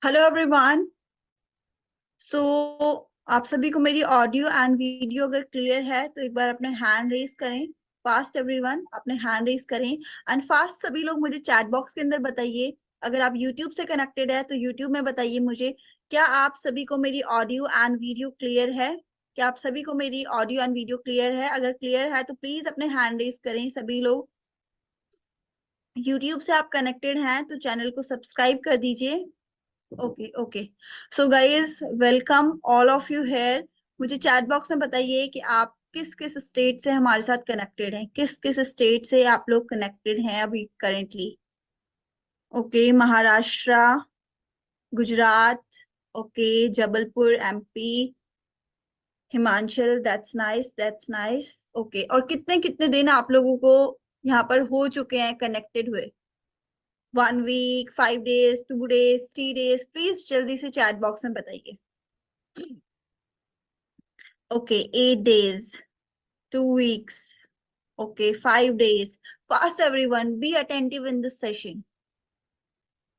Hello everyone. सो आप सभी को मेरी ऑडियो एंड वीडियो अगर क्लियर है तो एक बार अपने हैंड रेज करें। फास्ट एवरीवन अपने हैंड रेज करें एंड फास्ट सभी लोग मुझे चैट बॉक्स के अंदर बताइए। अगर आप यूट्यूब से कनेक्टेड है तो यूट्यूब में बताइए मुझे, क्या आप सभी को मेरी ऑडियो एंड वीडियो क्लियर है? क्या आप सभी को मेरी ऑडियो एंड वीडियो क्लियर है? अगर क्लियर है तो प्लीज अपने हैंड रेज करें सभी लोग। यूट्यूब से आप कनेक्टेड हैं तो चैनल को सब्सक्राइब कर दीजिए। Okay okay. So guys welcome all of you here. मुझे चैट बॉक्स में बताइए कि आप किस किस स्टेट से हमारे साथ कनेक्टेड हैं, किस किस स्टेट से आप लोग कनेक्टेड हैं अभी currently. Okay, Maharashtra, Gujarat, okay, Jabalpur MP, Himachal, that's nice that's nice. Okay, और कितने कितने दिन आप लोगों को यहाँ पर हो चुके हैं कनेक्टेड हुए? 1 week, 5 days, 2 days, 3 days? Please जल्दी से चैट बॉक्स में बताइए। Okay, 8 days, 2 weeks. Okay, 5 days. Fast, everyone. Be attentive in this session.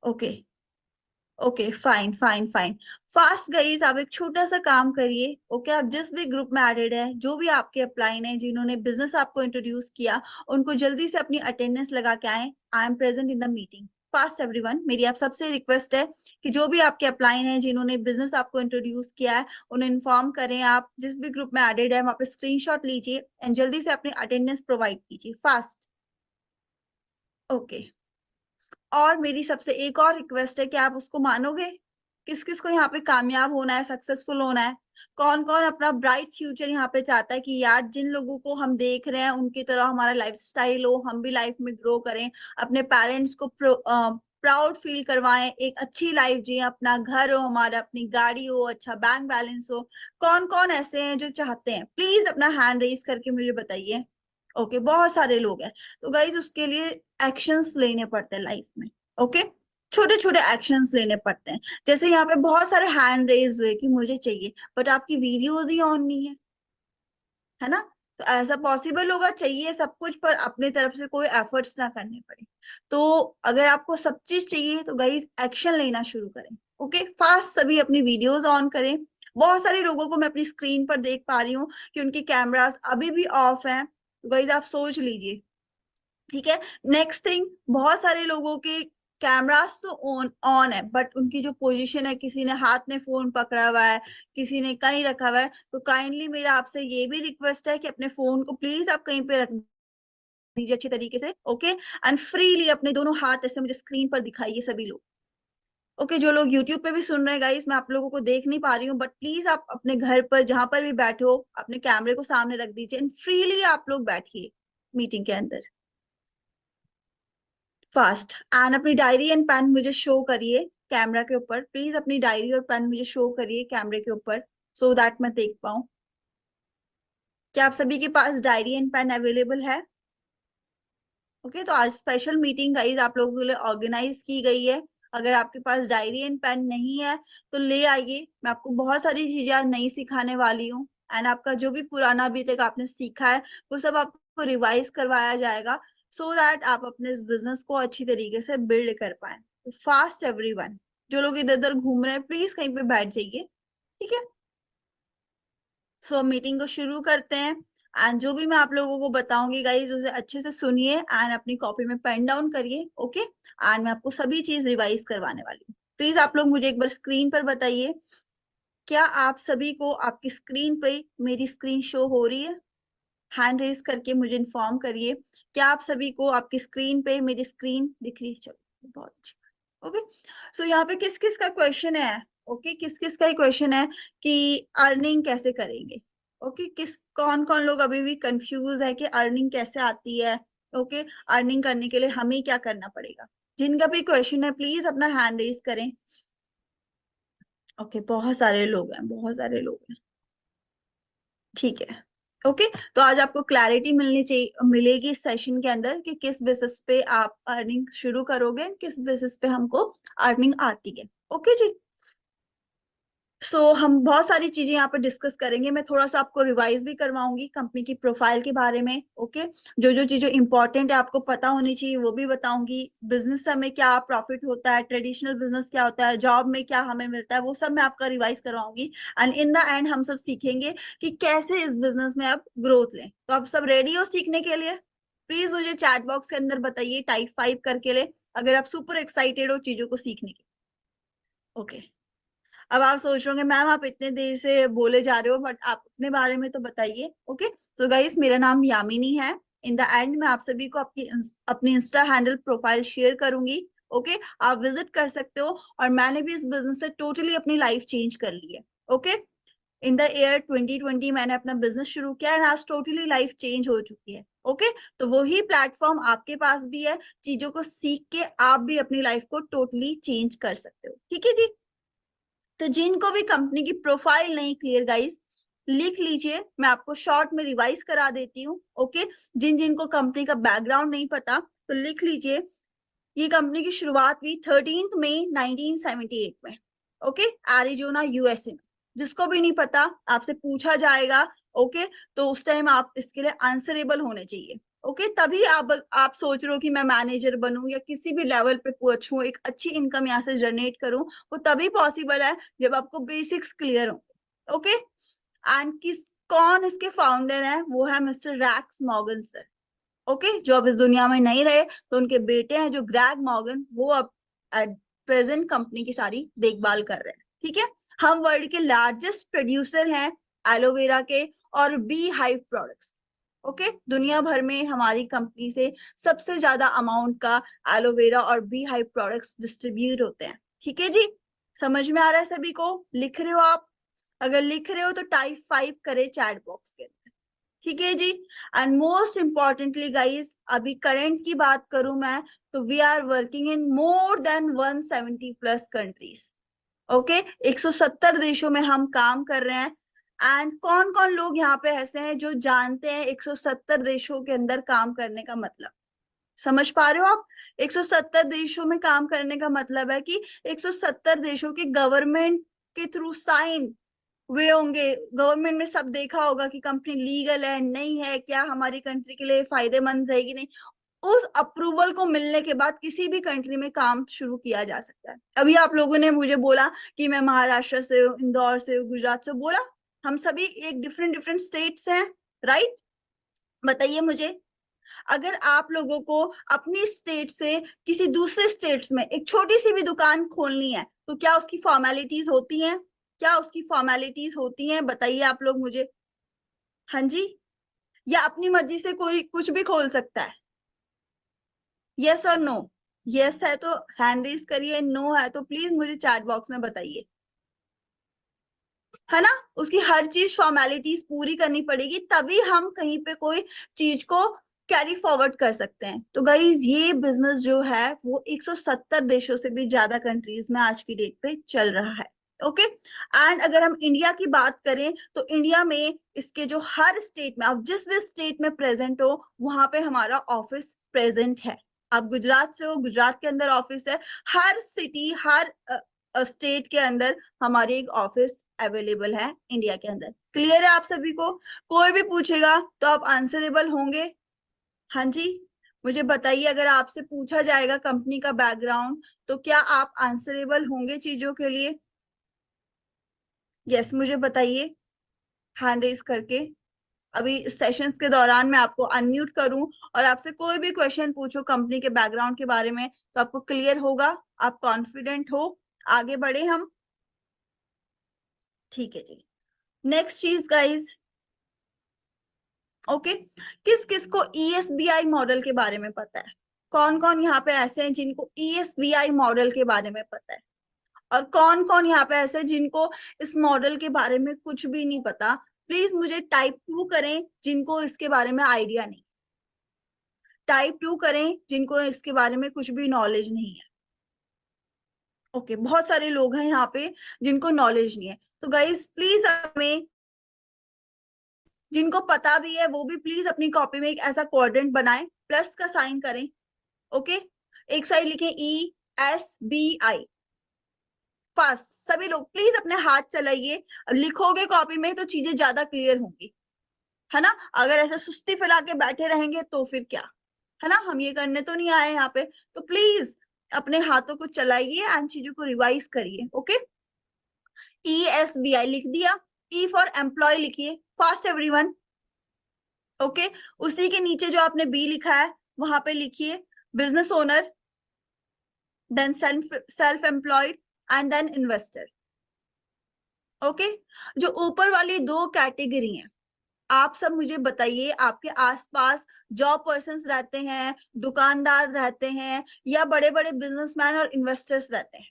Okay. Okay fine fine fine. Fast guys, आप एक छोटा सा काम करिए। ओके, आप जिस भी ग्रुप में एडेड है, जो भी आपके अपलाइन है, जिन्होंने बिजनेस आपको इंट्रोड्यूस किया, उनको जल्दी से अपनी अटेंडेंस लगा के आए। I am present in the meeting. Fast everyone, मेरी आप सबसे रिक्वेस्ट है कि जो भी आपके अपलाइन है, जिन्होंने बिजनेस आपको इंट्रोड्यूस किया है, उन्हें इन्फॉर्म करें। आप जिस भी ग्रुप में एडेड है वहां पे स्क्रीनशॉट लीजिए एंड जल्दी से अपनी अटेंडेंस प्रोवाइड कीजिए फास्ट। ओके, और मेरी सबसे एक और रिक्वेस्ट है कि आप उसको मानोगे। किस किस को यहाँ पे कामयाब होना है, सक्सेसफुल होना है? कौन कौन अपना ब्राइट फ्यूचर यहाँ पे चाहता है कि यार जिन लोगों को हम देख रहे हैं उनकी तरह हमारा लाइफ स्टाइल हो, हम भी लाइफ में ग्रो करें, अपने पेरेंट्स को प्राउड फील करवाएं, एक अच्छी लाइफ जिए, अपना घर हो हमारा, अपनी गाड़ी हो, अच्छा बैंक बैलेंस हो। कौन कौन ऐसे हैं जो चाहते हैं? प्लीज अपना हैंड रेज करके मुझे बताइए। ओके, बहुत सारे लोग हैं। तो गाइज उसके लिए एक्शंस लेने पड़ते हैं लाइफ में। ओके, छोटे छोटे एक्शंस लेने पड़ते हैं। जैसे यहाँ पे बहुत सारे हैंड रेज हुए कि मुझे चाहिए, बट आपकी वीडियोज ही ऑन नहीं है ना? तो ऐसा पॉसिबल होगा? चाहिए सब कुछ पर अपने तरफ से कोई एफर्ट्स ना करने पड़े। तो अगर आपको सब चीज चाहिए तो गाइज एक्शन लेना शुरू करें। ओके, फास्ट सभी अपनी वीडियोज ऑन करें। बहुत सारे लोगों को मैं अपनी स्क्रीन पर देख पा रही हूँ कि उनके कैमरास अभी भी ऑफ हैं। तो गाइज आप सोच लीजिए। ठीक है, नेक्स्ट थिंग, बहुत सारे लोगों के कैमरास तो ऑन ऑन है बट उनकी जो पोजीशन है, किसी ने हाथ में फोन पकड़ा हुआ है, किसी ने कहीं रखा हुआ है। तो काइंडली मेरा आपसे ये भी रिक्वेस्ट है कि अपने फोन को प्लीज आप कहीं पे रख दीजिए अच्छी तरीके से। ओके, एंड फ्रीली अपने दोनों हाथ ऐसे मुझे स्क्रीन पर दिखाइए सभी लोग। ओके, जो लोग यूट्यूब पे भी सुन रहे हैं गाइस, मैं आप लोगों को देख नहीं पा रही हूँ, बट प्लीज आप अपने घर पर जहां पर भी बैठे हो अपने कैमरे को सामने रख दीजिए एंड फ्रीली आप लोग बैठिए मीटिंग के अंदर फास्ट। एंड अपनी डायरी एंड पेन मुझे शो करिए कैमरा के ऊपर। प्लीज अपनी डायरी और पेन मुझे शो करिए कैमरे के ऊपर, सो दैट मैं देख पाऊं। क्या आप सभी के पास डायरी एंड पेन अवेलेबल है? ओके, तो आज स्पेशल मीटिंग गाइज आप लोगों के लिए ऑर्गेनाइज की गई है। अगर आपके पास डायरी एंड पेन नहीं है तो ले आइए। मैं आपको बहुत सारी चीजें आज नई सिखाने वाली हूँ एंड आपका जो भी पुराना अभी तक आपने सीखा है वो सब आपको रिवाइज करवाया जाएगा, सो दैट आप अपने इस बिजनेस को अच्छी तरीके से बिल्ड कर पाए। तो फास्ट एवरीवन, जो लोग इधर उधर घूम रहे हैं प्लीज कहीं पे बैठ जाइए। ठीक है, सो हम मीटिंग को शुरू करते हैं। एंड जो भी मैं आप लोगों को बताऊंगी गाइज उसे अच्छे से सुनिए एंड अपनी कॉपी में पेन डाउन करिए। ओके, एंड मैं आपको सभी चीज रिवाइज करवाने वाली हूँ। प्लीज आप लोग मुझे एक बार स्क्रीन पर बताइए, क्या आप सभी को आपकी स्क्रीन पे मेरी स्क्रीन शो हो रही है? हैंड रेज करके मुझे इन्फॉर्म करिए। क्या आप सभी को आपकी स्क्रीन पे मेरी स्क्रीन दिख रही है? चलो, बहुत अच्छी। ओके, सो यहाँ पे किस किस का क्वेश्चन है? ओके, किस किस का क्वेश्चन है कि अर्निंग कैसे करेंगे? ओके, किस कौन कौन लोग अभी भी कंफ्यूज है कि अर्निंग कैसे आती है? ओके, अर्निंग करने के लिए हमें क्या करना पड़ेगा? जिनका भी क्वेश्चन है प्लीज अपना हैंड रेज करें। ओके, बहुत सारे लोग हैं, बहुत सारे लोग हैं। ठीक है। ओके, तो आज आपको क्लैरिटी मिलनी चाहिए, मिलेगी इस सेशन के अंदर कि किस बेसिस पे आप अर्निंग शुरू करोगे, किस बेसिस पे हमको अर्निंग आती है। ओके जी। हम बहुत सारी चीजें यहाँ पे डिस्कस करेंगे। मैं थोड़ा सा आपको रिवाइज भी करवाऊंगी कंपनी की प्रोफाइल के बारे में। ओके, जो जो चीजें इंपॉर्टेंट है आपको पता होनी चाहिए वो भी बताऊंगी। बिजनेस में क्या प्रॉफिट होता है, ट्रेडिशनल बिजनेस क्या होता है, जॉब में क्या हमें मिलता है, वो सब मैं आपका रिवाइज करवाऊंगी। एंड इन द एंड हम सब सीखेंगे कि कैसे इस बिजनेस में आप ग्रोथ लें। तो आप सब रेडी हो सीखने के लिए? प्लीज मुझे चैट बॉक्स के अंदर बताइए, टाइप 5 करके ले अगर आप सुपर एक्साइटेड हो चीजों को सीखने के। ओके, अब आप सोच रहे होंगे मैम आप इतने देर से बोले जा रहे हो, बट आप अपने बारे में तो बताइए। ओके, तो गाइस मेरा नाम यामिनी है। इन द एंड मैं आप सभी को अपनी इंस्टा हैंडल प्रोफाइल शेयर करूंगी। ओके, आप विजिट कर सकते हो। और मैंने भी इस बिजनेस से टोटली अपनी लाइफ चेंज कर ली है। ओके, इन द ईयर 2020 मैंने अपना बिजनेस शुरू किया एंड आज टोटली लाइफ चेंज हो चुकी है। ओके, तो वही प्लेटफॉर्म आपके पास भी है। चीजों को सीख के आप भी अपनी लाइफ को टोटली चेंज कर सकते हो। ठीक है जी। तो जिनको भी कंपनी की प्रोफाइल नहीं क्लियर गाइस, लिख लीजिए, मैं आपको शॉर्ट में रिवाइज करा देती हूँ। ओके, जिन जिनको कंपनी का बैकग्राउंड नहीं पता तो लिख लीजिए। ये कंपनी की शुरुआत हुई 13 मई 1978 में। ओके, एरिजोना यूएसए में। जिसको भी नहीं पता आपसे पूछा जाएगा। ओके, तो उस टाइम आप इसके लिए आंसरेबल होने चाहिए। ओके, तभी आप सोच रहे हो कि मैं मैनेजर बनूं या किसी भी लेवल पे पहुंचूं, एक अच्छी इनकम यहाँ से जनरेट करूं। वो तभी पॉसिबल है जब आपको बेसिक्स क्लियर हो। ओके, एंड कौन इसके फाउंडर है? वो है mister Rex Morgan sir. Okay, जो अब इस दुनिया में नहीं रहे, तो उनके बेटे हैं जो ग्रैग मॉर्गन, वो अब एट प्रेजेंट कंपनी की सारी देखभाल कर रहे हैं। ठीक है, हम वर्ल्ड के लार्जेस्ट प्रोड्यूसर हैं एलोवेरा के और बी हाइव प्रोडक्ट्स। ओके, दुनिया भर में हमारी कंपनी से सबसे ज्यादा अमाउंट का एलोवेरा और बी हाइव प्रोडक्ट्स डिस्ट्रीब्यूट होते हैं। ठीक है जी, समझ में आ रहा है सभी को? लिख रहे हो आप? अगर लिख रहे हो तो टाइप 5 करे चैट बॉक्स के। ठीक है जी। एंड मोस्ट इम्पॉर्टेंटली गाइस, अभी करंट की बात करूं मैं, तो we are working in more than 170 plus countries. Okay, 170 देशों में हम काम कर रहे हैं। एंड कौन कौन लोग यहाँ पे ऐसे हैं जो जानते हैं 170 देशों के अंदर काम करने का मतलब? समझ पा रहे हो आप? 170 देशों में काम करने का मतलब है कि 170 देशों के गवर्नमेंट के थ्रू साइन वे होंगे। गवर्नमेंट ने सब देखा होगा कि कंपनी लीगल है नहीं है, क्या हमारी कंट्री के लिए फायदेमंद रहेगी नहीं। उस अप्रूवल को मिलने के बाद किसी भी कंट्री में काम शुरू किया जा सकता है। अभी आप लोगों ने मुझे बोला कि मैं महाराष्ट्र से हूँ, इंदौर से हूँ, गुजरात से, बोला हम सभी एक डिफरेंट डिफरेंट स्टेट्स हैं, राइट? बताइए मुझे, अगर आप लोगों को अपनी स्टेट से किसी दूसरे स्टेट्स में एक छोटी सी भी दुकान खोलनी है, तो क्या उसकी फॉर्मेलिटीज होती हैं? क्या उसकी फॉर्मेलिटीज होती हैं? बताइए आप लोग मुझे। हाँ जी, या अपनी मर्जी से कोई कुछ भी खोल सकता है? यस और नो? यस है तो हैंड रेज करिए, नो है तो प्लीज मुझे चैट बॉक्स में बताइए। है ना? उसकी हर चीज फॉर्मेलिटीज पूरी करनी पड़ेगी, तभी हम कहीं पे कोई चीज को कैरी फॉरवर्ड कर सकते हैं। तो गाइज ये बिजनेस जो है वो 170 देशों से भी ज्यादा कंट्रीज में आज की डेट पे चल रहा है। ओके, एंड अगर हम इंडिया की बात करें तो इंडिया में इसके जो हर स्टेट में, आप जिस भी स्टेट में प्रेजेंट हो वहां पे हमारा ऑफिस प्रेजेंट है। आप गुजरात से हो, गुजरात के अंदर ऑफिस है। हर सिटी, हर स्टेट के अंदर हमारी एक ऑफिस अवेलेबल है इंडिया के अंदर। क्लियर है आप सभी को? कोई भी पूछेगा तो आप आंसरेबल होंगे? हाँ जी, मुझे बताइए, अगर आपसे पूछा जाएगा कंपनी का बैकग्राउंड तो क्या आप आंसरेबल होंगे चीजों के लिए? यस, मुझे बताइए हैंड रेज करके। अभी सेशंस के दौरान मैं आपको अनम्यूट करूं और आपसे कोई भी क्वेश्चन पूछो कंपनी के बैकग्राउंड के बारे में तो आपको क्लियर होगा, आप कॉन्फिडेंट हो। आगे बढ़े हम। ठीक है जी। नेक्स्ट चीज गाइज, ओके, किस किस को ईएसबीआई मॉडल के बारे में पता है? कौन कौन यहाँ पे ऐसे हैं जिनको ईएसबीआई मॉडल के बारे में पता है? और कौन कौन यहाँ पे ऐसे हैं जिनको इस मॉडल के बारे में कुछ भी नहीं पता? प्लीज मुझे टाइप 2 करें जिनको इसके बारे में आइडिया नहीं। टाइप 2 करें जिनको इसके बारे में कुछ भी नॉलेज नहीं है। ओके, बहुत सारे लोग हैं यहाँ पे जिनको नॉलेज नहीं है। तो गाइस प्लीज हमें, जिनको पता भी है वो भी प्लीज अपनी कॉपी में एक ऐसा क्वाड्रेंट बनाएं, प्लस का साइन करें। ओके, एक साइड लिखें E S B I, fast सभी लोग प्लीज अपने हाथ चलाइए, लिखोगे कॉपी में तो चीजें ज्यादा क्लियर होंगी, है ना। अगर ऐसे सुस्ती फैला के बैठे रहेंगे तो फिर क्या, है ना, हम ये करने तो नहीं आए यहाँ पे। तो प्लीज अपने हाथों को चलाइए एंड चीजों को रिवाइज करिए। ओके, ESBI लिख दिया, E फॉर एम्प्लॉय लिखिए, फास्ट एवरीवन। ओके, उसी के नीचे जो आपने बी लिखा है वहां पे लिखिए business owner, then self employed and then investor. Okay, जो ऊपर वाली दो कैटेगरी हैं, आप सब मुझे बताइए, आपके आसपास जॉब पर्सन्स रहते हैं, दुकानदार रहते हैं, या बड़े बड़े बिजनेसमैन और इन्वेस्टर्स रहते हैं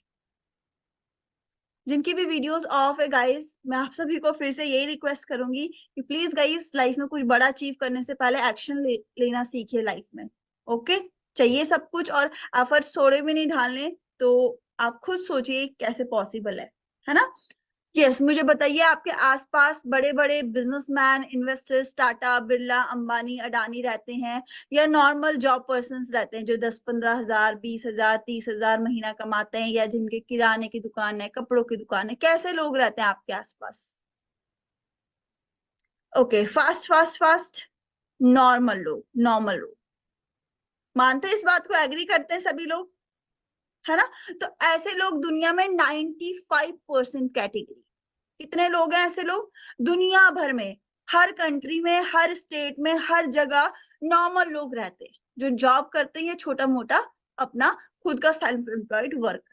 जिनकी भी वीडियोस ऑफ है गाइस। मैं आप सभी को फिर से यही रिक्वेस्ट करूंगी कि प्लीज गाइस, लाइफ में कुछ बड़ा अचीव करने से पहले एक्शन लेना सीखिए लाइफ में। ओके, चाहिए सब कुछ और एफर्ट्स थोड़े भी नहीं डालने, तो आप खुद सोचिए कैसे पॉसिबल है ना। यस, मुझे बताइए आपके आसपास बड़े बड़े बिजनेसमैन, इन्वेस्टर्स, टाटा, बिरला, अंबानी, अडानी रहते हैं, या नॉर्मल जॉब पर्सन्स रहते हैं जो 10-15 हजार, 20 हजार, 30 हजार महीना कमाते हैं, या जिनके किराने की दुकान है, कपड़ों की दुकान है, कैसे लोग रहते हैं आपके आसपास? Okay, fast fast fast, normal लोग, नॉर्मल लोग। मानते हैं इस बात को, एग्री करते हैं सभी लोग, है ना। तो ऐसे लोग दुनिया में 95% कैटेगरी, कितने लोग हैं ऐसे लोग दुनिया भर में, हर कंट्री में, हर स्टेट में, हर जगह नॉर्मल लोग रहते हैं जो जॉब करते हैं, छोटा मोटा अपना खुद का सेल्फ एम्प्लॉयड वर्क।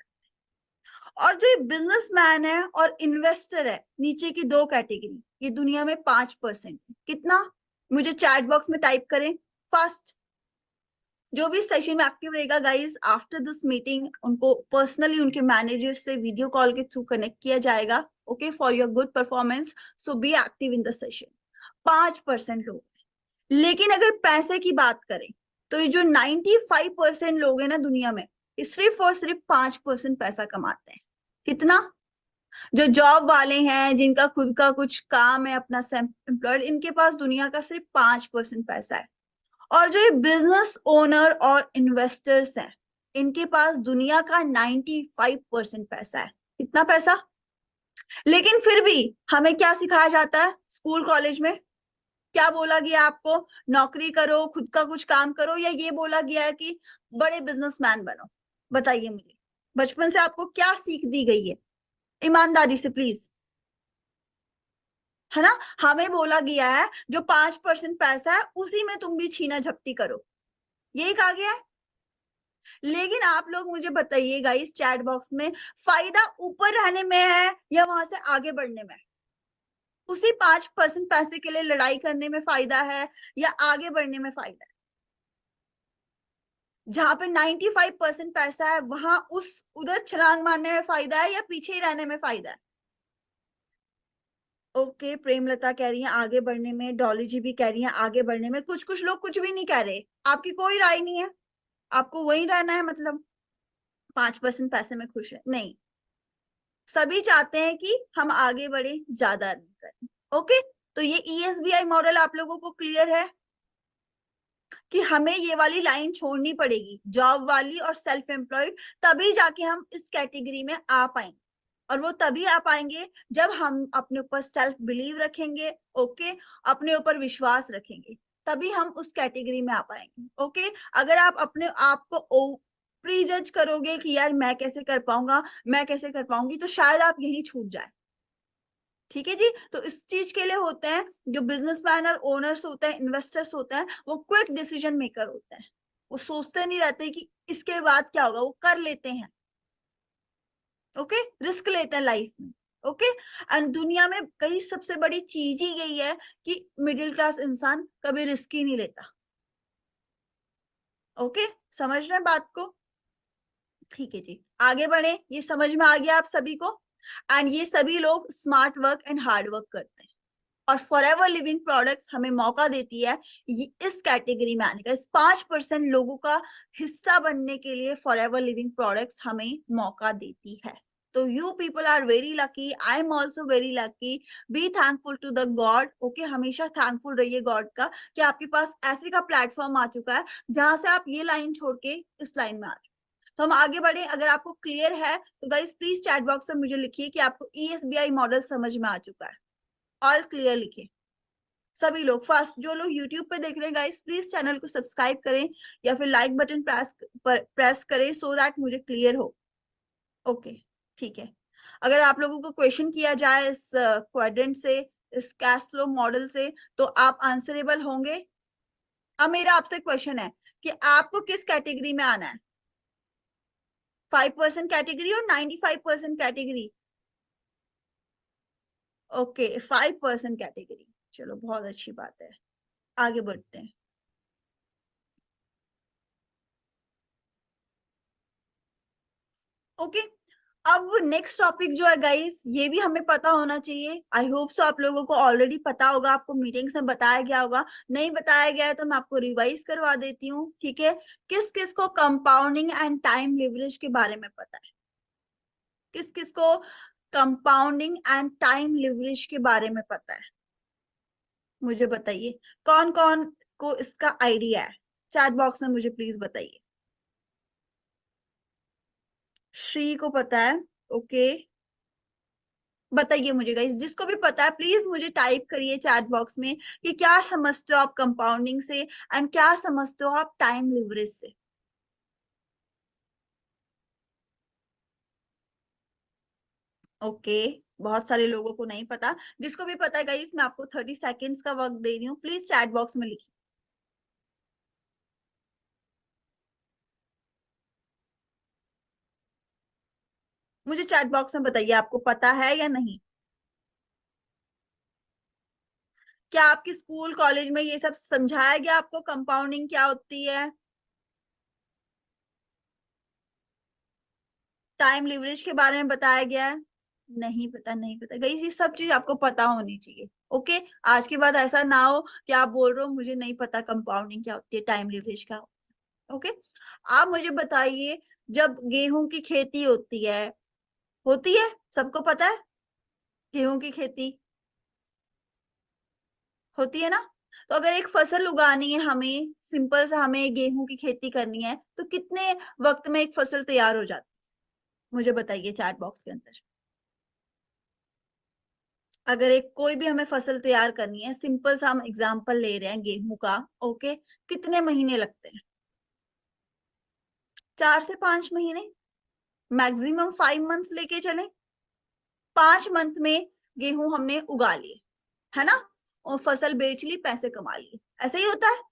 और जो बिजनेसमैन है और इन्वेस्टर है, नीचे की दो कैटेगरी, ये दुनिया में 5% है। कितना? मुझे चैट बॉक्स में टाइप करें फास्ट। जो भी सेशन में एक्टिव रहेगा गाइस, आफ्टर दिस मीटिंग उनको पर्सनली उनके मैनेजर से वीडियो कॉल के थ्रू कनेक्ट किया जाएगा। Okay, for your good performance, so B active in the session. 5% लोग। लेकिन अगर पैसे की बात करें तो ये जो 95% लोग हैं ना दुनिया में, ये सिर्फ और सिर्फ 5% पैसा कमाते हैं। कितना? जो जॉब वाले हैं, जिनका खुद का कुछ काम है, अपना सेल्फ एम्प्लॉयड, इनके पास दुनिया का सिर्फ 5% पैसा है। और जो ये बिजनेस ओनर और इन्वेस्टर्स हैं, इनके पास दुनिया का 95% पैसा है। कितना पैसा? लेकिन फिर भी हमें क्या सिखाया जाता है स्कूल कॉलेज में? क्या बोला गया आपको? नौकरी करो, खुद का कुछ काम करो, या ये बोला गया है कि बड़े बिजनेसमैन बनो? बताइए मुझे, बचपन से आपको क्या सीख दी गई है? ईमानदारी से प्लीज, है ना। हमें बोला गया है जो 5% पैसा है उसी में तुम भी छीना झपटी करो, यही कहा गया है। लेकिन आप लोग मुझे बताइएगा इस चैट बॉक्स में, फायदा ऊपर रहने में है या वहां से आगे बढ़ने में? उसी 5% पैसे के लिए लड़ाई करने में फायदा है या आगे बढ़ने में फायदा है? जहां पे 95% पैसा है वहां उस उधर छलांग मारने में फायदा है या पीछे ही रहने में फायदा है? ओके, प्रेमलता कह रही है आगे बढ़ने में, डॉली जी भी कह रही है आगे बढ़ने में, कुछ कुछ लोग कुछ भी नहीं कह रहे। आपकी कोई राय नहीं है? आपको वही रहना है मतलब? 5% पैसे में खुश है? नहीं, सभी चाहते हैं कि हम आगे बढ़े, ज्यादा अर्निंग करें। ओके, तो ये ESBI मॉडल आप लोगों को क्लियर है कि हमें ये वाली लाइन छोड़नी पड़ेगी, जॉब वाली और सेल्फ एम्प्लॉयड, तभी जाके हम इस कैटेगरी में आ पाएंगे। और वो तभी आ पाएंगे जब हम अपने ऊपर सेल्फ बिलीव रखेंगे। ओके, अपने ऊपर विश्वास रखेंगे, तभी हम उस कैटेगरी में आ पाएंगे। ओके, अगर आप अपने आप को प्री जज करोगे कि यार मैं कैसे कर पाऊंगा, मैं कैसे कर पाऊंगी, तो शायद आप यही छूट जाए। ठीक है जी, तो इस चीज के लिए होते हैं जो बिजनेसमैन और ओनर्स होते हैं, इन्वेस्टर्स होते हैं, वो क्विक डिसीजन मेकर होते हैं। वो सोचते नहीं रहते कि इसके बाद क्या होगा, वो कर लेते हैं। ओके, रिस्क लेते हैं लाइफ में। ओके, एंड दुनिया में कई सबसे बड़ी चीज ही यही है कि मिडिल क्लास इंसान कभी रिस्क ही नहीं लेता। ओके, समझ रहे हैं बात को? ठीक है जी, आगे बढ़े, ये समझ में आ गया आप सभी को। एंड ये सभी लोग smart work and hard work करते हैं, और फॉरएवर लिविंग प्रोडक्ट्स हमें मौका देती है ये इस कैटेगरी में आने का, इस 5% लोगों का हिस्सा बनने के लिए फॉरएवर लिविंग प्रोडक्ट्स हमें मौका देती है। तो you people are very lucky, I am also very lucky. Be thankful to the God. Okay, हमेशा थैंकफुल रहिए गॉड का कि आपके पास ऐसे का प्लेटफॉर्म आ चुका है जहां से आप ये लाइन छोड़ के इस लाइन में आ चुके। तो हम आगे बढ़े। अगर आपको क्लियर है तो गाइस प्लीज चैट बॉक्स में मुझे लिखिए कि आपको ईएसबीआई मॉडल समझ में आ चुका है। ऑल क्लियर लिखिए सभी लोग। फर्स्ट जो लोग यूट्यूब पे देख रहे हैं गाइस प्लीज चैनल को सब्सक्राइब करें या फिर लाइक बटन प्रेस करें सो दैट मुझे क्लियर हो। ओके ठीक है। अगर आप लोगों को क्वेश्चन किया जाए इस क्वाड्रेंट से, इस कैश फ्लो मॉडल से, तो आप आंसरेबल होंगे। अब मेरा आपसे क्वेश्चन है कि आपको किस कैटेगरी में आना है, 5% कैटेगरी और 95% कैटेगरी? ओके 5% कैटेगरी, चलो बहुत अच्छी बात है। आगे बढ़ते हैं। ओके अब नेक्स्ट टॉपिक जो है गाइस, ये भी हमें पता होना चाहिए। आई होप सो आप लोगों को ऑलरेडी पता होगा, आपको मीटिंग्स में बताया गया होगा। नहीं बताया गया है तो मैं आपको रिवाइज करवा देती हूँ, ठीक है। किस किस को कंपाउंडिंग एंड टाइम लिवरेज के बारे में पता है? किस किस को कंपाउंडिंग एंड टाइम लिवरेज के बारे में पता है? मुझे बताइए कौन कौन को इसका आइडिया है। चैट बॉक्स में मुझे प्लीज बताइए। श्री को पता है, ओके। बताइए मुझे गाइस, जिसको भी पता है प्लीज मुझे टाइप करिए चैट बॉक्स में कि क्या समझते हो आप कंपाउंडिंग से एंड क्या समझते हो आप टाइम लिवरेज से। ओके बहुत सारे लोगों को नहीं पता। जिसको भी पता है गाइस मैं आपको 30 सेकेंड्स का वक्त दे रही हूँ, प्लीज चैट बॉक्स में लिखिए। मुझे चैट बॉक्स में बताइए आपको पता है या नहीं। क्या आपके स्कूल कॉलेज में ये सब समझाया गया आपको, कंपाउंडिंग क्या होती है, टाइम लिवरेज के बारे में बताया गया है? नहीं पता, नहीं पता गाइस, ये सब चीज आपको पता होनी चाहिए। ओके आज के बाद ऐसा ना हो कि आप बोल रहे हो मुझे नहीं पता कंपाउंडिंग क्या होती है, टाइम लिवरेज क्या होता है। ओके आप मुझे बताइए, जब गेहूं की खेती होती है, सबको पता है गेहूं की खेती होती है ना। तो अगर एक फसल उगानी है हमें, सिंपल सा हमें गेहूं की खेती करनी है, तो कितने वक्त में एक फसल तैयार हो जाती है? मुझे बताइए चैट बॉक्स के अंदर। अगर एक कोई भी हमें फसल तैयार करनी है, सिंपल सा हम एग्जांपल ले रहे हैं गेहूं का, ओके, कितने महीने लगते हैं? 4 से 5 महीने, मैक्सिमम 5 मंथ्स लेके चले। 5 मंथ में गेहूं हमने उगा लिए, है ना, और फसल बेच ली, पैसे कमा लिए। ऐसा ही होता है,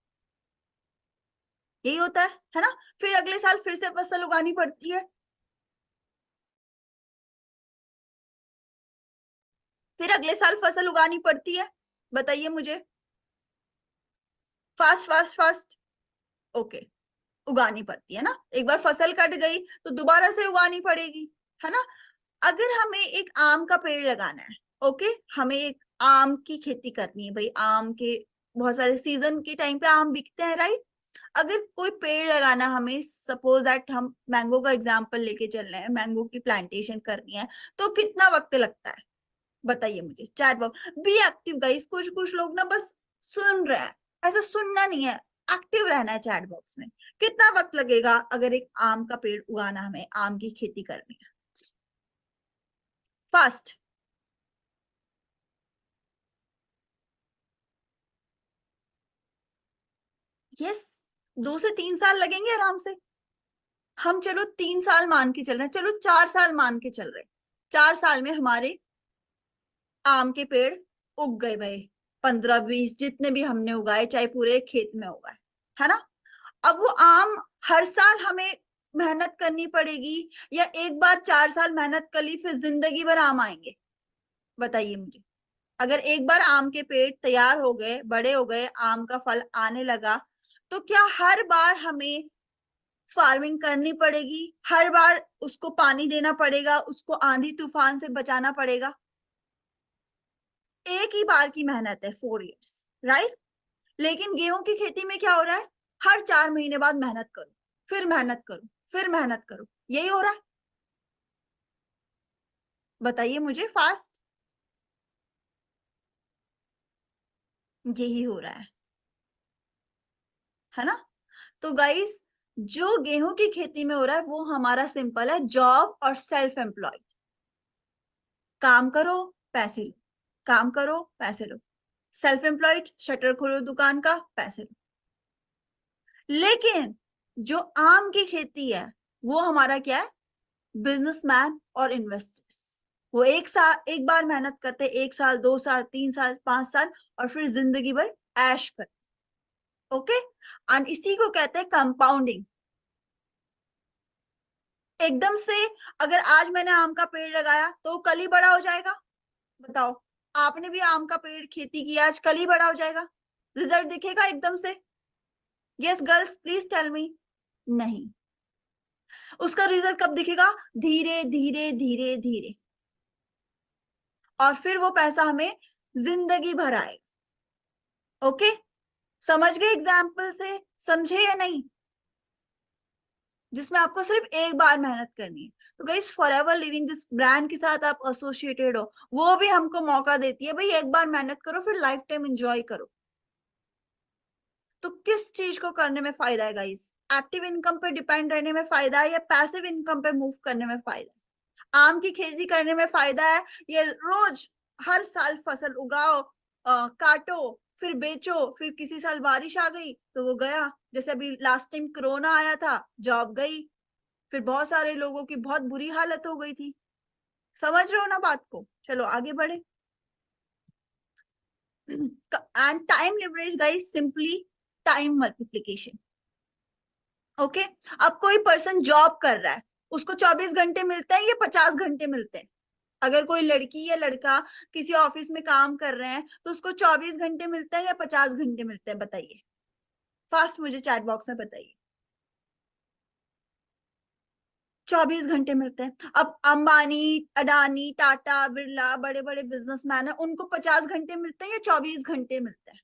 यही होता है ना। फिर अगले साल फिर से फसल उगानी पड़ती है, फिर अगले साल फसल उगानी पड़ती है। बताइए मुझे, फास्ट फास्ट फास्ट। ओके उगानी पड़ती है ना, एक बार फसल कट गई तो दोबारा से उगानी पड़ेगी, है ना। अगर हमें एक आम का पेड़ लगाना है, ओके, हमें एक आम की खेती करनी है भाई, आम के बहुत सारे सीजन के टाइम पे आम बिकते हैं, राइट। अगर कोई पेड़ लगाना, हमें सपोज दैट हम मैंगो का एग्जांपल लेके चल रहे हैं, मैंगो की प्लांटेशन करनी है, तो कितना वक्त लगता है? बताइए मुझे chat box. Be active guys, कुछ कुछ लोग ना बस सुन रहे हैं, ऐसा सुनना नहीं है, एक्टिव रहना है चैट बॉक्स में। कितना वक्त लगेगा अगर एक आम का पेड़ उगाना, हमें आम की खेती करनी है? फास्ट। यस 2 से 3 साल लगेंगे आराम से। हम चलो 3 साल मान के चल रहे हैं, चलो 4 साल मान के चल रहे हैं। 4 साल में हमारे आम के पेड़ उग गए भाई, 15-20 जितने भी हमने उगाए, चाहे पूरे खेत में उगाए, है ना। अब वो आम हर साल हमें मेहनत करनी पड़ेगी, या एक बार 4 साल मेहनत कर ली फिर जिंदगी भर आम आएंगे? बताइए मुझे। अगर एक बार आम के पेड़ तैयार हो गए, बड़े हो गए, आम का फल आने लगा, तो क्या हर बार हमें फार्मिंग करनी पड़ेगी, हर बार उसको पानी देना पड़ेगा, उसको आंधी तूफान से बचाना पड़ेगा? एक ही बार की मेहनत है, 4 इयर्स, राइट। लेकिन गेहूं की खेती में क्या हो रहा है, हर 4 महीने बाद मेहनत करो, फिर मेहनत करो, फिर मेहनत करो, यही हो रहा है। बताइए मुझे फास्ट। यही हो रहा है ना। तो गाइस जो गेहूं की खेती में हो रहा है वो हमारा सिंपल है, जॉब और सेल्फ एम्प्लॉयड। काम करो, पैसे लो, काम करो, पैसे लो। सेल्फ एम्प्लॉयड, शटर खोलो दुकान का, पैसे लो। लेकिन जो आम की खेती है वो हमारा क्या है, बिजनेसमैन और इन्वेस्टर्स। वो एक साल, एक बार मेहनत करते, 1 साल, 2 साल, 3 साल, 5 साल, और फिर जिंदगी भर ऐश करते। ओके, एंड इसी को कहते हैं कंपाउंडिंग। एकदम से अगर आज मैंने आम का पेड़ लगाया तो कल ही बड़ा हो जाएगा? बताओ, आपने भी आम का पेड़ खेती किया, आज कल ही बड़ा हो जाएगा? रिजल्ट दिखेगा एकदम से? Yes girls, please tell me. नहीं। उसका रिजल्ट कब दिखेगा? धीरे धीरे धीरे धीरे। और फिर वो पैसा हमें जिंदगी भर आएगा। ओके, समझ गए एग्जाम्पल से? समझे या नहीं? जिसमें आपको सिर्फ एक बार मेहनत करनी है। तो गाइस, फॉर एवर लिविंग, जिस ब्रांड के साथ आप एसोसिएटेड हो, वो भी हमको मौका देती है, भाई एक बार मेहनत करो, फिर लाइफ टाइम एंजॉय करो। तो किस चीज को करने में फायदा है गाइस? एक्टिव इनकम पे डिपेंड रहने में फायदा है या पैसिव इनकम पे मूव करने में फायदा है? आम की खेती करने में फायदा है या रोज हर साल फसल उगाओ, काटो, फिर बेचो, फिर किसी साल बारिश आ गई तो वो गया, जैसे अभी लास्ट टाइम कोरोना आया था, जॉब गई, फिर बहुत सारे लोगों की बहुत बुरी हालत हो गई थी। समझ रहे हो ना बात को? चलो आगे बढ़े। And time leverage guys, simply time multiplication. Okay, अब कोई पर्सन जॉब कर रहा है, उसको 24 घंटे मिलते हैं या 50 घंटे मिलते हैं? अगर कोई लड़की या लड़का किसी ऑफिस में काम कर रहे हैं तो उसको 24 घंटे मिलते हैं या 50 घंटे मिलते हैं? बताइए फास्ट, मुझे चैट बॉक्स में बताइए। 24 घंटे मिलते हैं। अब अंबानी, अडानी, टाटा, बिरला, बड़े बड़े बिजनेसमैन है, उनको 50 घंटे मिलते हैं या 24 घंटे मिलते हैं?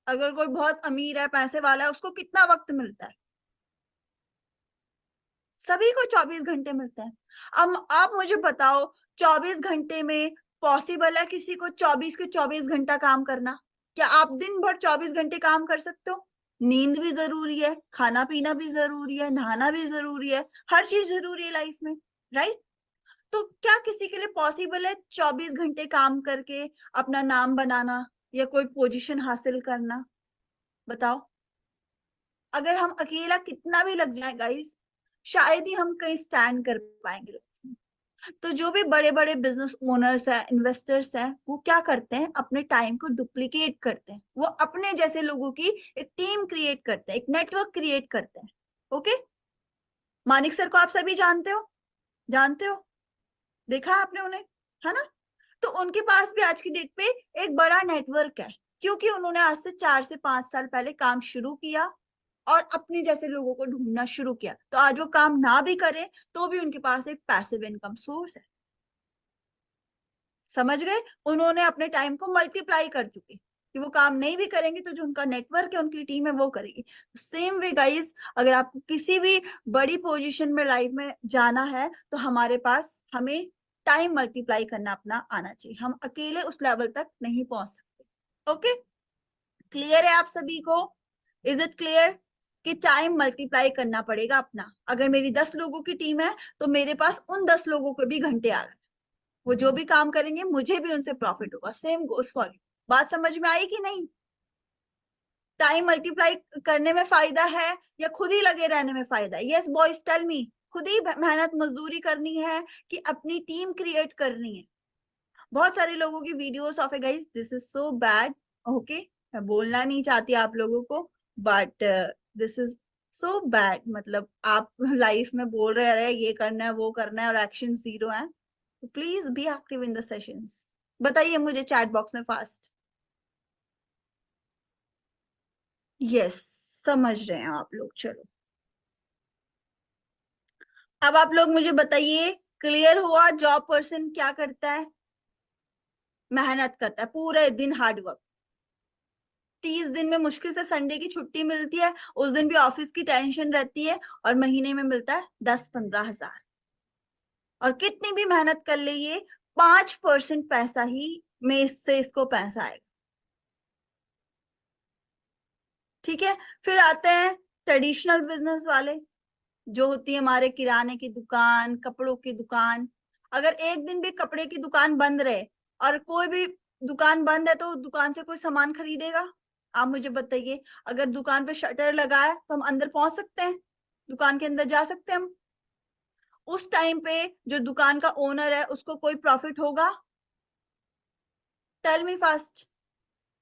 अगर कोई बहुत अमीर है, पैसे वाला है, उसको कितना वक्त मिलता है? सभी को 24 घंटे मिलते हैं। अब आप मुझे बताओ, 24 घंटे में पॉसिबल है किसी को 24 के 24 घंटा काम करना? क्या आप दिन भर 24 घंटे काम कर सकते हो? नींद भी जरूरी है, खाना पीना भी जरूरी है, नहाना भी जरूरी है, हर चीज जरूरी है लाइफ में, राइट? तो क्या किसी के लिए पॉसिबल है 24 घंटे काम करके अपना नाम बनाना या कोई पोजीशन हासिल करना? बताओ। अगर हम अकेला कितना भी लग जाए गाइस, शायद ही हम कहीं स्टैंड कर पाएंगे life में। तो जो भी बड़े बड़े बिजनेस ओनर्स हैं, इन्वेस्टर्स हैं, वो क्या करते हैं, अपने टाइम को डुप्लीकेट करते हैं। वो अपने जैसे लोगों की एक टीम क्रिएट करते हैं, एक नेटवर्क क्रिएट करते हैं। ओके, मानिक सर को आप सभी जानते हो, जानते हो, देखा है आपने उन्हें, है ना? तो उनके पास भी आज की डेट पे एक बड़ा नेटवर्क है, क्योंकि उन्होंने आज से 4 से 5 साल पहले काम शुरू किया और अपने जैसे लोगों को ढूंढना शुरू किया। तो आज वो काम ना भी करे तो भी उनके पास एक पैसिव इनकम सोर्स है। समझ गए? उन्होंने अपने टाइम को मल्टीप्लाई कर चुके, कि वो काम नहीं भी करेंगे तो जो उनका नेटवर्क है, उनकी टीम है, वो करेगी। सेम वे गाइस, अगर आपको किसी भी बड़ी पोजीशन में लाइफ में जाना है तो हमारे पास, हमें टाइम मल्टीप्लाई करना अपना आना चाहिए। हम अकेले उस लेवल तक नहीं पहुंच सकते। ओके, क्लियर है आप सभी को? इज इट क्लियर कि टाइम मल्टीप्लाई करना पड़ेगा अपना? अगर मेरी 10 लोगों की टीम है तो मेरे पास उन 10 लोगों के भी घंटे आ गए, वो जो भी काम करेंगे मुझे भी उनसे प्रॉफिट होगा। Same goes for you. बात समझ में आई कि नहीं? टाइम मल्टीप्लाई करने में फायदा है या खुद ही लगे रहने में फायदा है? Yes boys tell me. खुद ही मेहनत मजदूरी करनी है कि अपनी टीम क्रिएट करनी है? बहुत सारे लोगों की videos of, guys this is so bad. Okay, मैं बोलना नहीं चाहती आप लोगों को, but this is so bad. मतलब आप लाइफ में बोल रहे हैं ये करना है वो करना है और एक्शन जीरो है। तो please be active in the sessions. बताइए मुझे चैट बॉक्स में फास्ट। यस, समझ रहे हैं आप लोग। चलो, अब आप लोग मुझे बताइए, क्लियर हुआ जॉब पर्सन क्या करता है? मेहनत करता है पूरे दिन, हार्ड वर्क। 30 दिन में मुश्किल से संडे की छुट्टी मिलती है, उस दिन भी ऑफिस की टेंशन रहती है, और महीने में मिलता है 10-15 हजार। और कितनी भी मेहनत कर ले, ये 5% पैसा ही में इससे इसको पैसा आएगा। ठीक है, फिर आते हैं ट्रेडिशनल बिजनेस वाले जो होती है हमारे किराने की दुकान, कपड़ों की दुकान, अगर एक दिन भी कपड़े की दुकान बंद रहे और कोई भी दुकान बंद है तो दुकान से कोई सामान खरीदेगा? आप मुझे बताइए। अगर दुकान पे शटर लगा है तो हम अंदर पहुंच सकते हैं? दुकान के अंदर जा सकते हैं हम? उस टाइम पे जो दुकान का ओनर है उसको कोई प्रॉफिट होगा? Tell me fast.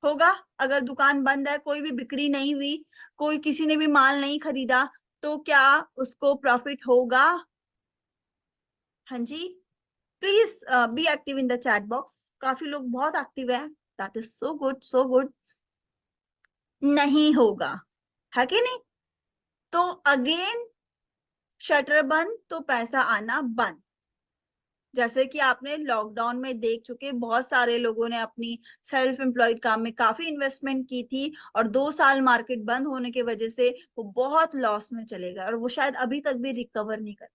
होगा? अगर दुकान बंद है, कोई भी बिक्री नहीं हुई, कोई किसी ने भी माल नहीं खरीदा, तो क्या उसको प्रॉफिट होगा? हाँ जी। Please be active in the chat box. काफी लोग बहुत एक्टिव है। That is so good, so good. नहीं होगा, है कि नहीं? तो अगेन शटर बंद तो पैसा आना बंद। जैसे कि आपने लॉकडाउन में देख चुके, बहुत सारे लोगों ने अपनी सेल्फ एम्प्लॉयड काम में काफी इन्वेस्टमेंट की थी और 2 साल मार्केट बंद होने की वजह से वो बहुत लॉस में चले गए और वो शायद अभी तक भी रिकवर नहीं कर।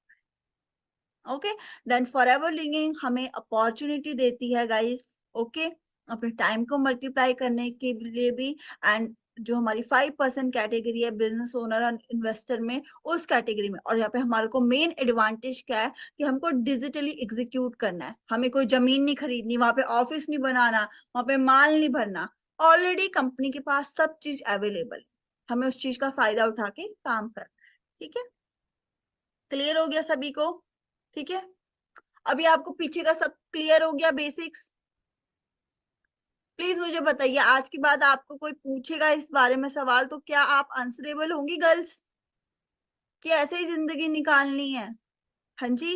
ओके, देन फॉरएवर लिविंग हमें अपॉर्चुनिटी देती है गाइस। ओके, अपने टाइम को मल्टीप्लाई करने के लिए भी। एंड जो हमारी 5% कैटेगरी है बिजनेस ओनर और इन्वेस्टर में, उस कैटेगरी में, और यहाँ पे हमारे को मेन एडवांटेज क्या है कि हमको डिजिटली एग्जीक्यूट करना है। हमें कोई जमीन नहीं खरीदनी, वहां पे ऑफिस नहीं बनाना, वहां पे माल नहीं भरना। ऑलरेडी कंपनी के पास सब चीज अवेलेबल है, हमें उस चीज का फायदा उठा के काम करना है। ठीक है, क्लियर हो गया सभी को? ठीक है, अभी आपको पीछे का सब क्लियर हो गया, बेसिक्स? प्लीज मुझे बताइए, आज के बाद आपको कोई पूछेगा इस बारे में सवाल तो क्या आप आंसरेबल होंगी गर्ल्स, कि ऐसे ही जिंदगी निकालनी है? हाँ जी।